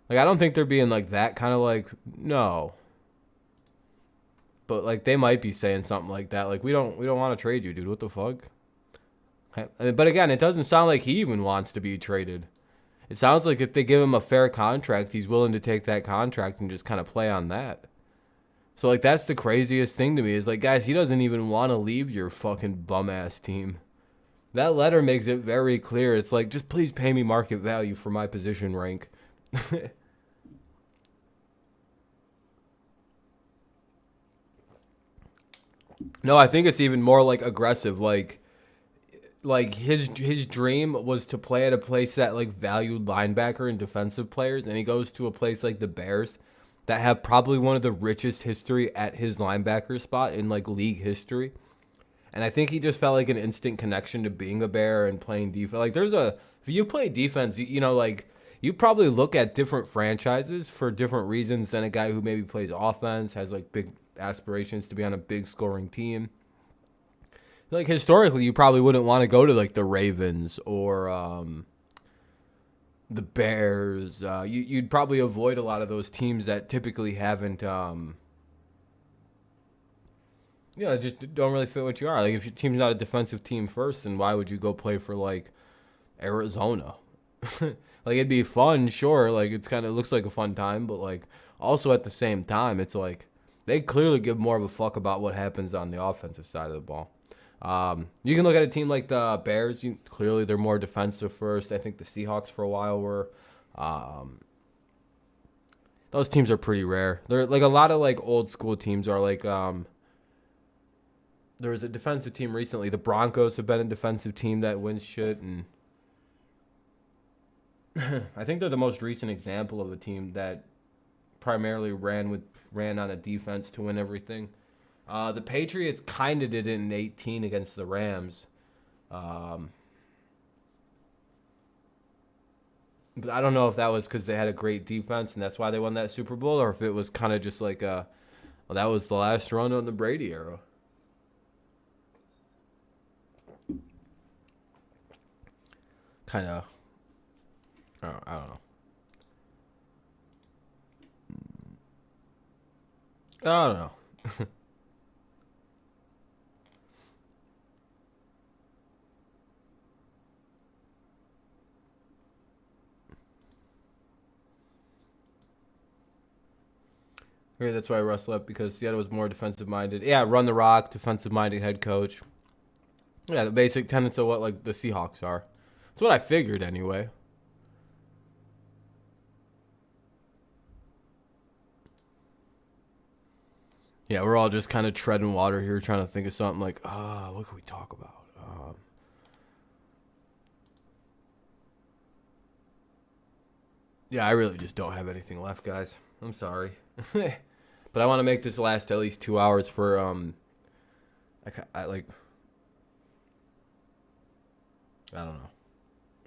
Speaker 1: Like, I don't think they're being like that, kind of like no. But like they might be saying something like that, like we don't want to trade you, dude. What the fuck? But again, it doesn't sound like he even wants to be traded. It sounds like if they give him a fair contract, he's willing to take that contract and just kind of play on that. So, like, that's the craziest thing to me is, like, guys, he doesn't even want to leave your fucking bum-ass team. That letter makes it very clear. It's like, just please pay me market value for my position rank. No, I think it's even more, like, aggressive. Like his dream was to play at a place that like valued linebacker and defensive players, and he goes to a place like the Bears that have probably one of the richest history at his linebacker spot in like league history. And I think he just felt like an instant connection to being a Bear and playing defense. Like if you play defense, you know, like you probably look at different franchises for different reasons than a guy who maybe plays offense, has like big aspirations to be on a big scoring team. Like historically, you probably wouldn't want to go to like the Ravens or the Bears. You'd probably avoid a lot of those teams that typically haven't, just don't really fit what you are. Like if your team's not a defensive team first, then why would you go play for like Arizona? Like it'd be fun, sure. Like it looks like a fun time, but like also at the same time, it's like they clearly give more of a fuck about what happens on the offensive side of the ball. You can look at a team like the Bears. Clearly, they're more defensive first. I think the Seahawks for a while were. Those teams are pretty rare. They're like a lot of like old school teams are like. There was a defensive team recently. The Broncos have been a defensive team that wins shit, and I think they're the most recent example of a team that primarily ran on a defense to win everything. The Patriots kind of did it in 18 against the Rams. But I don't know if that was because they had a great defense and that's why they won that Super Bowl, or if it was kind of just like, that was the last run on the Brady era. Kind of, I don't know. I don't know. Okay, that's why Russ left, because Seattle was more defensive minded. Yeah, run the rock, defensive minded head coach. Yeah, the basic tenets of what like the Seahawks are. That's what I figured anyway. Yeah, we're all just kind of treading water here, trying to think of something like, what can we talk about? Yeah, I really just don't have anything left, guys. I'm sorry. But I want to make this last at least 2 hours for, I don't know.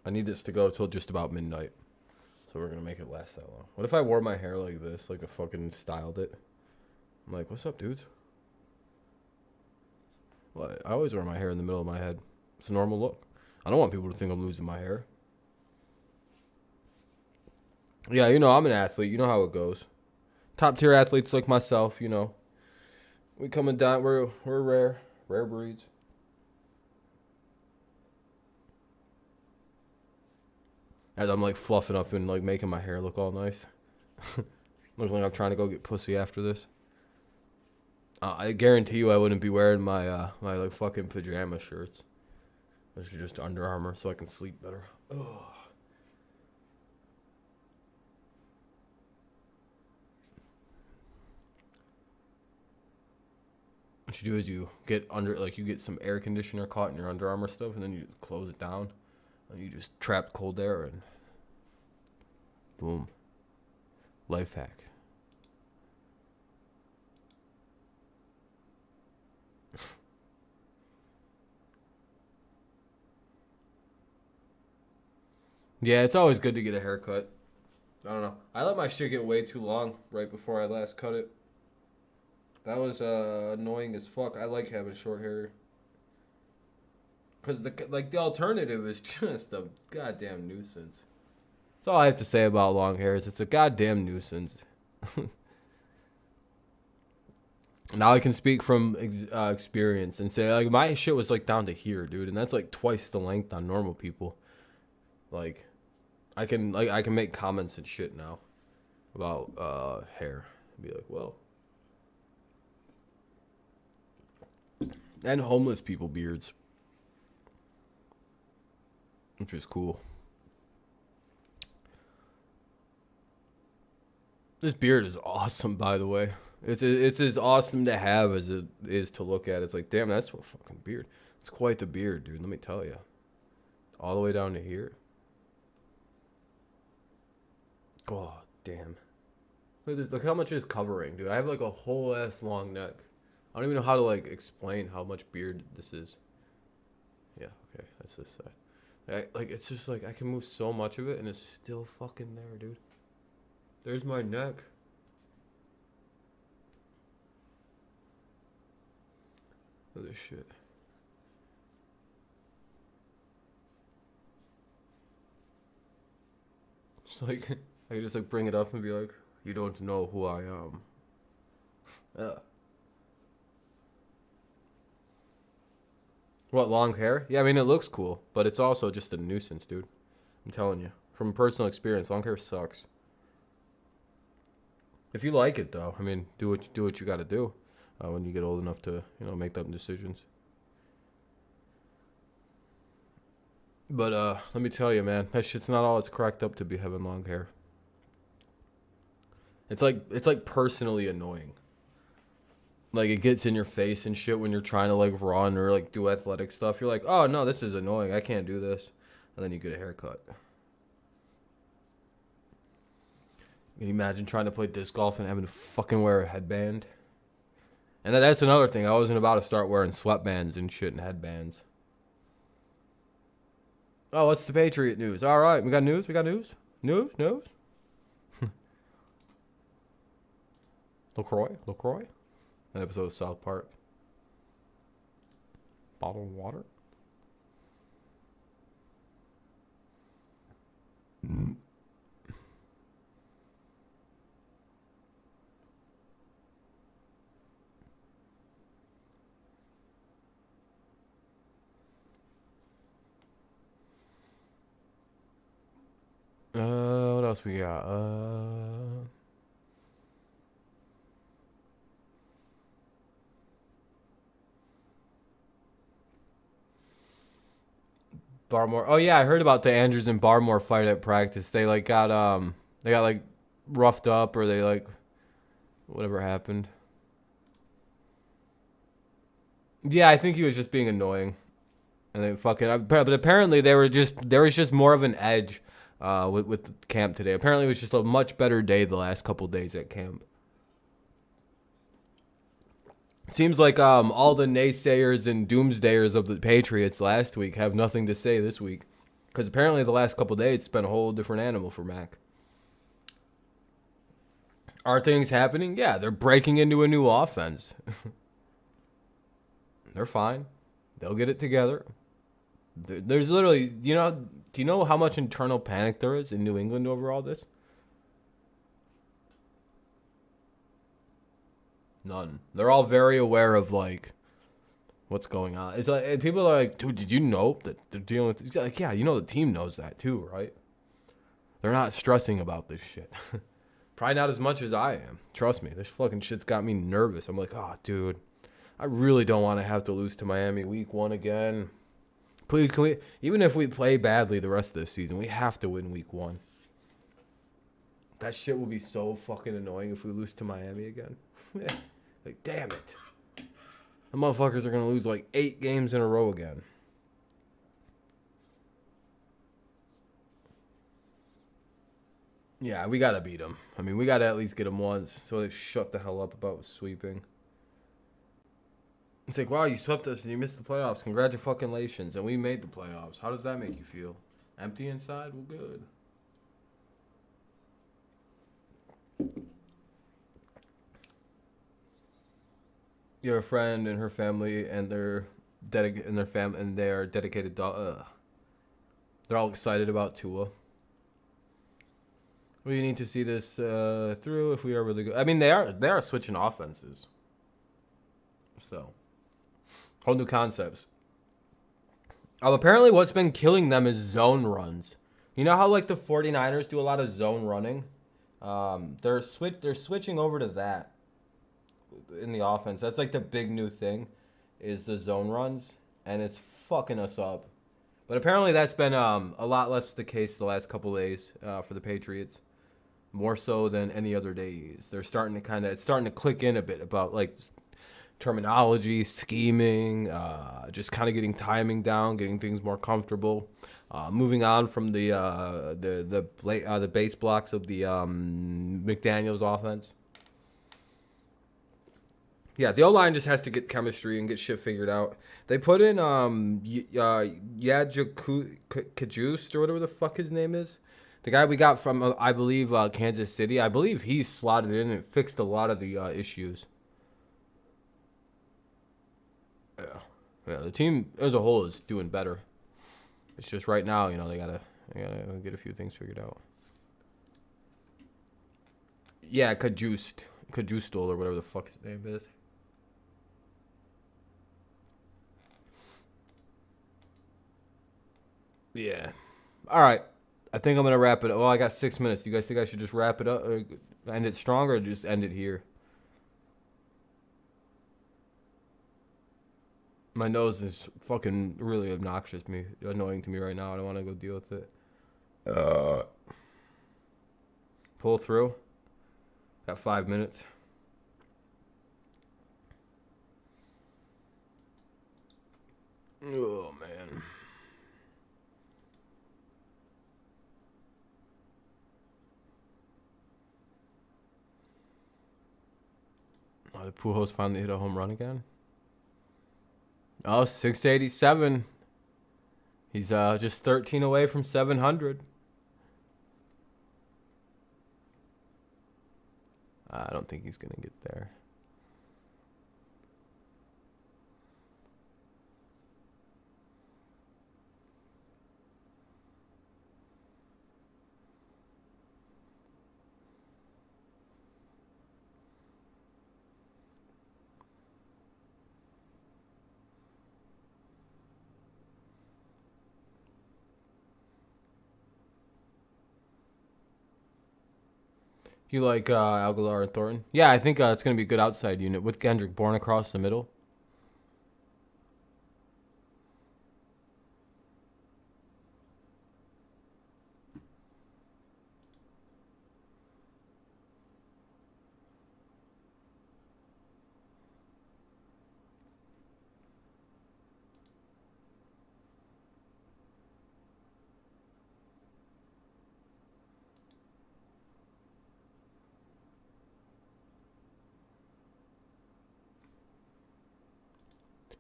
Speaker 1: I need this to go till just about midnight. So we're going to make it last that long. What if I wore my hair like this, like I fucking styled it? I'm like, what's up, dudes? Well, I always wear my hair in the middle of my head. It's a normal look. I don't want people to think I'm losing my hair. Yeah, you know, I'm an athlete. You know how it goes. Top tier athletes like myself, you know. We coming down. We're rare breeds. As I'm like fluffing up and like making my hair look all nice. Looks like I'm trying to go get pussy after this. I guarantee you I wouldn't be wearing my my like fucking pajama shirts. Those are just Under Armour so I can sleep better. Ugh. What you do is you get some air conditioner caught in your Under Armour stuff, and then you close it down, and you just trap cold air, and boom, life hack. Yeah, it's always good to get a haircut. I don't know. I let my shit get way too long right before I last cut it. That was annoying as fuck. I like having short hair. Because the alternative is just a goddamn nuisance. That's all I have to say about long hair is it's a goddamn nuisance. Now I can speak from experience and say like my shit was like down to here, dude, and that's like twice the length on normal people. Like I can make comments and shit now about hair. Be like, well, and homeless people beards, which is cool. This beard is awesome, by the way. It's as awesome to have as it is to look at. It's like, damn, that's a fucking beard. It's quite the beard, dude. Let me tell you, all the way down to here. God damn. Look how much is covering, dude. I have like a whole ass long neck. I don't even know how to like explain how much beard this is. Yeah, okay, that's this side. Like it's just like I can move so much of it and it's still fucking there, dude. There's my neck. Look at this shit. Just like I can just like bring it up and be like, you don't know who I am. Yeah. What, long hair? Yeah, I mean it looks cool, but it's also just a nuisance, dude. I'm telling you. From personal experience, long hair sucks. If you like it though, I mean, do what you got to do when you get old enough to, make them decisions. But let me tell you, man, that shit's not all it's cracked up to be having long hair. It's like personally annoying. Like it gets in your face and shit when you're trying to like run or like do athletic stuff. You're like, oh no, this is annoying. I can't do this. And then you get a haircut. Can you imagine trying to play disc golf and having to fucking wear a headband? And that's another thing. I wasn't about to start wearing sweatbands and shit and headbands. Oh, what's the Patriot news? All right, we got news. News. LaCroix. An episode of South Park. Bottled water. What else we got? Barmore. Oh yeah, I heard about the Andrews and Barmore fight at practice. They got like roughed up or they like whatever happened. Yeah, I think he was just being annoying. And they fucking but apparently there was just more of an edge with camp today. Apparently it was just a much better day the last couple days at camp. Seems like all the naysayers and doomsdayers of the Patriots last week have nothing to say this week. Because apparently the last couple days it's been a whole different animal for Mac. Are things happening? Yeah, they're breaking into a new offense. They're fine. They'll get it together. There's literally, do you know how much internal panic there is in New England over all this? None. They're all very aware of like what's going on. It's like people are like, dude, did you know that they're dealing with? It's like, yeah, the team knows that too, right? They're not stressing about this shit. Probably not as much as I am. Trust me, this fucking shit's got me nervous. I'm like, oh, dude, I really don't want to have to lose to Miami week 1 again. Please, can we? Even if we play badly the rest of this season, we have to win week 1. That shit will be so fucking annoying if we lose to Miami again. Like, damn it. The motherfuckers are going to lose like 8 games in a row again. Yeah, we got to beat them. I mean, we got to at least get them once so they shut the hell up about sweeping. It's like, wow, you swept us and you missed the playoffs. Congratulations. And we made the playoffs. How does that make you feel? Empty inside? Well, good. You have a friend and her family and they're dedicated dog. They're all excited about Tua. We need to see this through if we are really good. I mean, they are switching offenses. So, whole new concepts. Apparently what's been killing them is zone runs. You know how like the 49ers do a lot of zone running? They're switching over to that in the offense. That's like the big new thing is the zone runs, and it's fucking us up. But apparently that's been a lot less the case the last couple days for the Patriots. More so than any other days. They're starting to it's starting to click in a bit about like terminology, scheming, just kind of getting timing down, getting things more comfortable. Moving on from the base blocks of the McDaniels offense. Yeah, the O-line just has to get chemistry and get shit figured out. They put in Kajust or whatever the fuck his name is. The guy we got from, I believe, Kansas City. I believe he slotted in and fixed a lot of the issues. Yeah, the team as a whole is doing better. It's just right now, you know, they gotta get a few things figured out. Yeah, Kajust or whatever the fuck his name is. Yeah. All right. I think I'm gonna wrap it up. Well, I got 6 minutes. Do you guys think I should just wrap it up, or end it stronger, or just end it here? My nose is fucking really annoying to me right now. I don't want to go deal with it. Pull through. Got 5 minutes. Oh man. Oh, the Pujols finally hit a home run again. Oh, 687. He's just 13 away from 700. I don't think he's going to get there. You like Aguilar and Thornton? Yeah, I think it's going to be a good outside unit with Kendrick Bourne across the middle.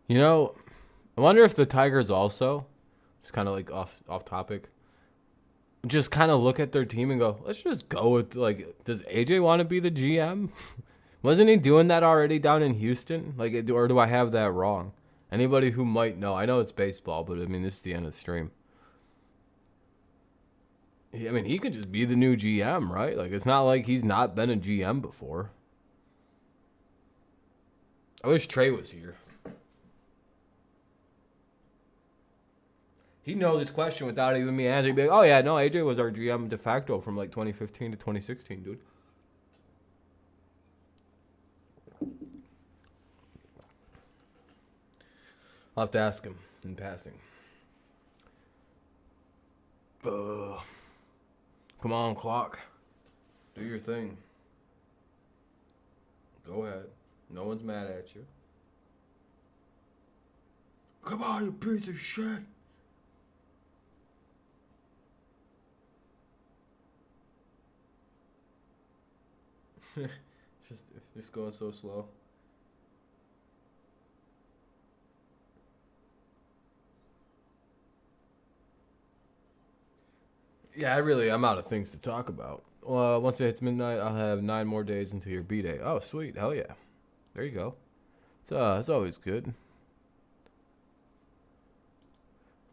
Speaker 1: You know, I wonder if the Tigers also, just kind of like off topic, just kind of look at their team and go, let's just go with, like, does AJ want to be the GM? Wasn't he doing that already down in Houston? Like, or do I have that wrong? Anybody who might know. I know it's baseball, but I mean, this is the end of the stream. I mean, he could just be the new GM, right? Like, it's not like he's not been a GM before. I wish Trey was here. He'd know this question without even me answering. Be like, oh, yeah, no, AJ was our GM de facto from, like, 2015 to 2016, dude. I'll have to ask him in passing. Come on, clock. Do your thing. Go ahead. No one's mad at you. Come on, you piece of shit. just going so slow. Yeah, I'm out of things to talk about. Once it hits midnight, I'll have 9 more days until your B-Day. Oh, sweet. Hell yeah. There you go. It's always good.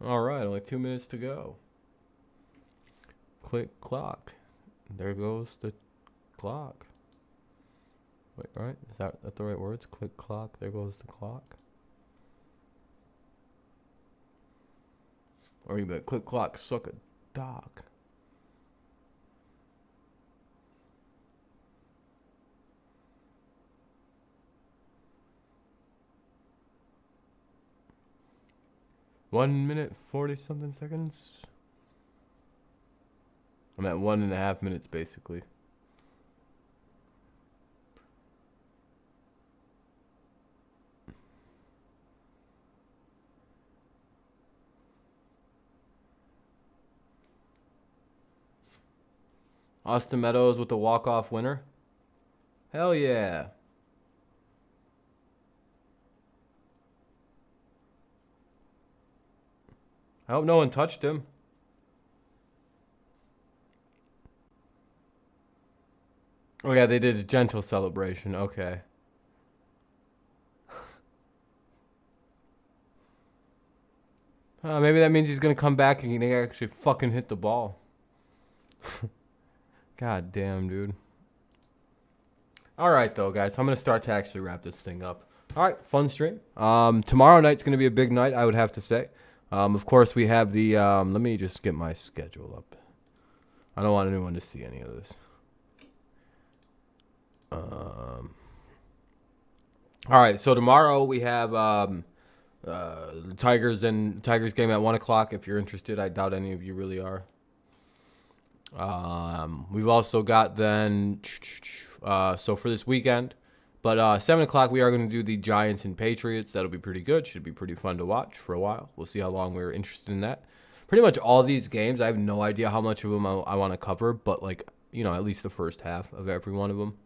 Speaker 1: All right, only 2 minutes to go. Click clock. There goes the clock. Wait, right? Is that the right words? Click clock. There goes the clock. Or you bet click clock suck a doc. One minute 40 something seconds. I'm at 1.5 minutes basically. Austin Meadows with the walk-off winner. Hell yeah. I hope no one touched him. Oh yeah, they did a gentle celebration. Okay. Maybe that means he's gonna come back and he actually fucking hit the ball. God damn, dude. All right, though, guys. I'm gonna start to actually wrap this thing up. All right, fun stream. Tomorrow night's gonna be a big night, I would have to say. Of course, we have the. Let me just get my schedule up. I don't want anyone to see any of this. All right, so tomorrow we have the Tigers game at 1:00. If you're interested, I doubt any of you really are. We've also got then so for this weekend, but 7:00 we are going to do the Giants and Patriots. That'll be pretty good. Should be pretty fun to watch for a while. We'll see how long we're interested in that. Pretty much all these games, I have no idea how much of them I want to cover, but like at least the first half of every one of them,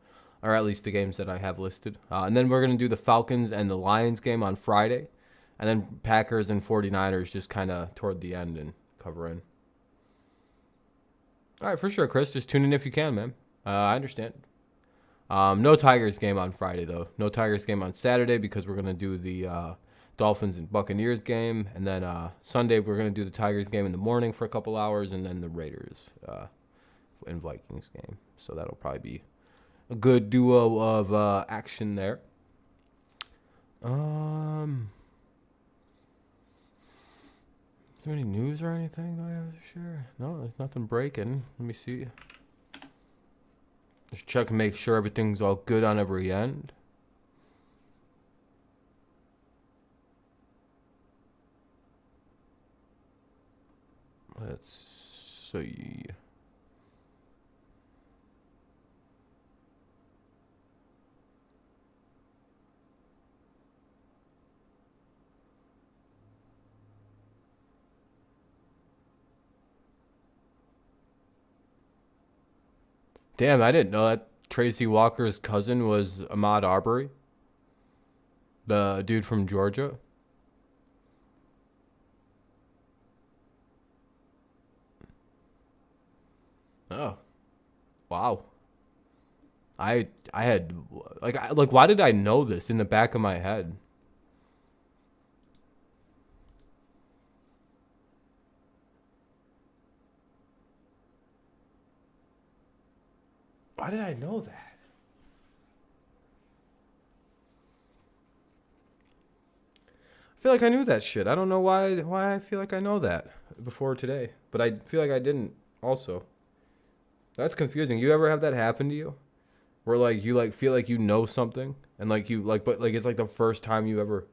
Speaker 1: or at least the games that I have listed. And then we're going to do the Falcons and the Lions game on Friday, and then Packers and 49ers just kind of toward the end and cover in. All right, for sure, Chris. Just tune in if you can, man. I understand. No Tigers game on Friday, though. No Tigers game on Saturday because we're going to do the Dolphins and Buccaneers game. And then Sunday, we're going to do the Tigers game in the morning for a couple hours. And then the Raiders and Vikings game. So that'll probably be a good duo of action there. Is there any news or anything that I have to share? No, there's nothing breaking. Let me see. Just check and make sure everything's all good on every end. Let's see. Damn, I didn't know that Tracy Walker's cousin was Ahmaud Arbery, the dude from Georgia. Oh, wow. I had like why did I know this in the back of my head? Why did I know that? I feel like I knew that shit. I don't know why I feel like I know that before today, but I feel like I didn't also. That's confusing. You ever have that happen to you? Where like you like feel like you know something and like you like but like it's like the first time you ever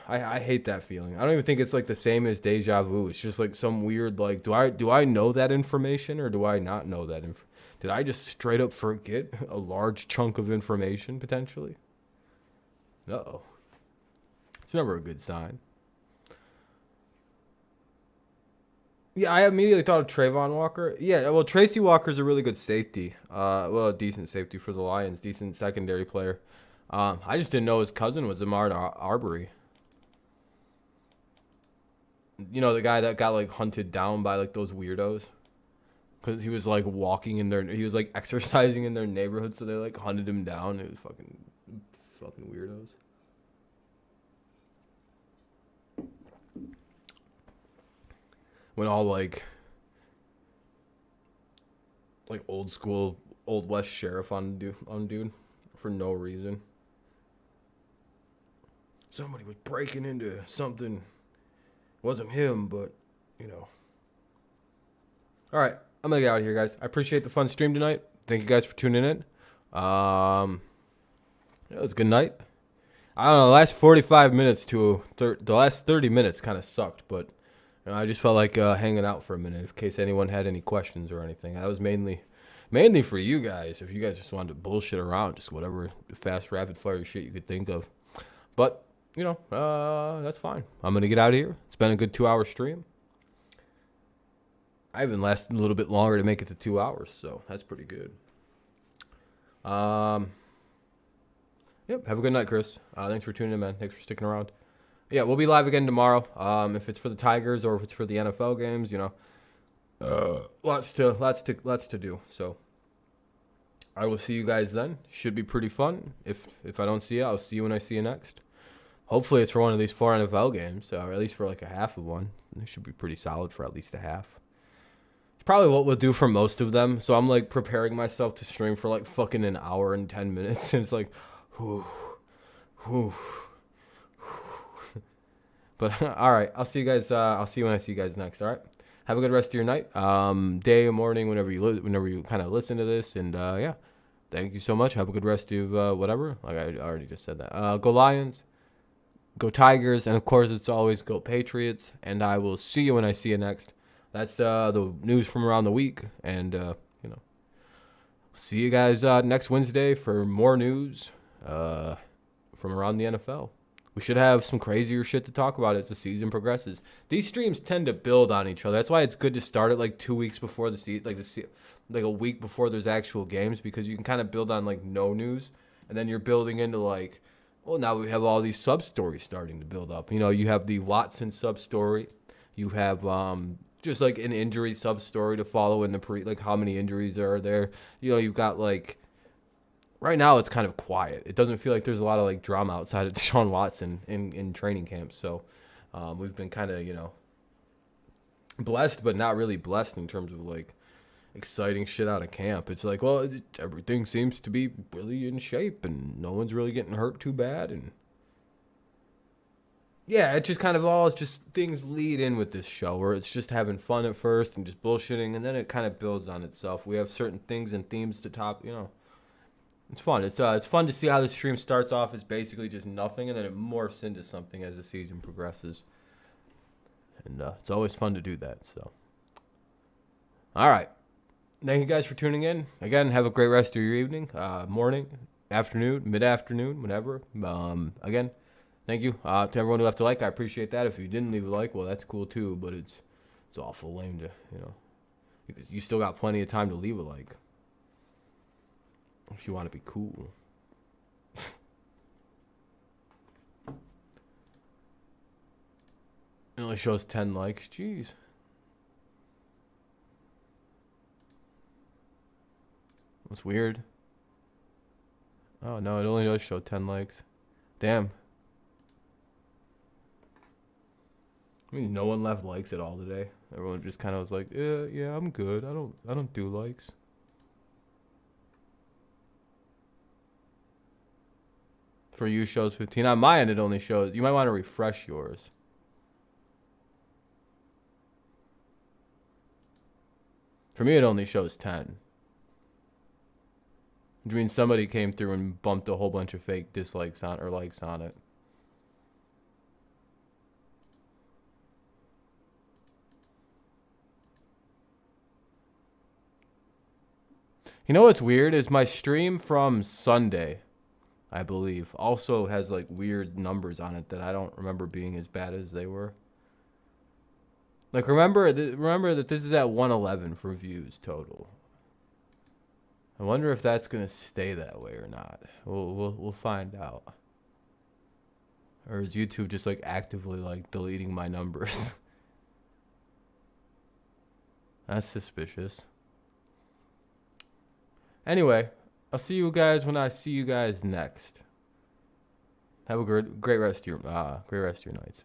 Speaker 1: I hate that feeling. I don't even think it's like the same as deja vu. It's just like some weird like do I know that information or do I not know that did I just straight up forget a large chunk of information potentially? Uh-oh. It's never a good sign. Yeah, I immediately thought of Trayvon Walker. Yeah, well, Tracy Walker's a really good safety. Well, a decent safety for the Lions, decent secondary player. I just didn't know his cousin was Ahmaud Arbery. You know, the guy that got like hunted down by like those weirdos because he was like he was like exercising in their neighborhood, so they like hunted him down. It was fucking weirdos. When all like old school old west sheriff on dude. for no reason. Somebody was breaking into something. Wasn't him, but, you know. All right, I'm going to get out of here, guys. I appreciate the fun stream tonight. Thank you guys for tuning in. It was a good night. I don't know, the last 45 minutes to the last 30 minutes kind of sucked, but I just felt like hanging out for a minute in case anyone had any questions or anything. That was mainly for you guys. If you guys just wanted to bullshit around, just whatever fast, rapid-fire shit you could think of. But, that's fine. I'm going to get out of here. It's been a good 2-hour stream. I even lasted a little bit longer to make it to 2 hours, so that's pretty good. Yep, have a good night, Chris. Thanks for tuning in, man. Thanks for sticking around. Yeah, we'll be live again tomorrow. If it's for the Tigers or if it's for the NFL games, lots to do. So I will see you guys then. Should be pretty fun. If I don't see you, I'll see you when I see you next. Hopefully it's for one of these 4 NFL games, or at least for like a half of one. It should be pretty solid for at least a half. It's probably what we'll do for most of them. So I'm like preparing myself to stream for like fucking an hour and 10 minutes. And it's like, whew. But all right, I'll see you guys. I'll see you when I see you guys next. All right, have a good rest of your night, day, morning, whenever you kind of listen to this. And yeah, thank you so much. Have a good rest of whatever. Like I already just said that. Go Lions, go Tigers, and of course it's always go Patriots. And I will see you when I see you next. That's the news from around the week. And see you guys next Wednesday for more news from around the NFL. We should have some crazier shit to talk about as the season progresses. These streams tend to build on each other. That's why it's good to start it like 2 weeks before the season, like a week before there's actual games, because you can kind of build on like no news, and then you're building into like, well, now we have all these sub stories starting to build up. You have the Watson sub story, you have just like an injury sub story to follow in the like how many injuries are there. You've got like. Right now, it's kind of quiet. It doesn't feel like there's a lot of like drama outside of Deshaun Watson in training camp. So we've been kind of, blessed, but not really blessed in terms of like exciting shit out of camp. It's like, well, everything seems to be really in shape and no one's really getting hurt too bad. And yeah, it just kind of all is just things lead in with this show where it's just having fun at first and just bullshitting. And then it kind of builds on itself. We have certain things and themes to top, It's fun. It's fun to see how the stream starts off as basically just nothing, and then it morphs into something as the season progresses. And it's always fun to do that. So, all right. Thank you guys for tuning in. Again, have a great rest of your evening, morning, afternoon, mid-afternoon, whatever. Again, thank you to everyone who left a like. I appreciate that. If you didn't leave a like, well, that's cool too. But it's awful lame to because you still got plenty of time to leave a like. If you want to be cool. It only shows 10 likes. Jeez. That's weird. Oh, no, it only does show 10 likes. Damn. I mean, no one left likes at all today. Everyone just kind of was like, yeah, I'm good. I don't do likes. For you, shows 15. On my end, it only shows. You might want to refresh yours. For me, it only shows 10. Which means somebody came through and bumped a whole bunch of fake dislikes on or likes on it. You know what's weird is my stream from Sunday, I believe, also has like weird numbers on it that I don't remember being as bad as they were. Like remember that this is at 111 for views total. I wonder if that's gonna stay that way or not. We'll find out. Or is YouTube just like actively like deleting my numbers? That's suspicious. Anyway, I'll see you guys when I see you guys next. Have a great rest of your nights.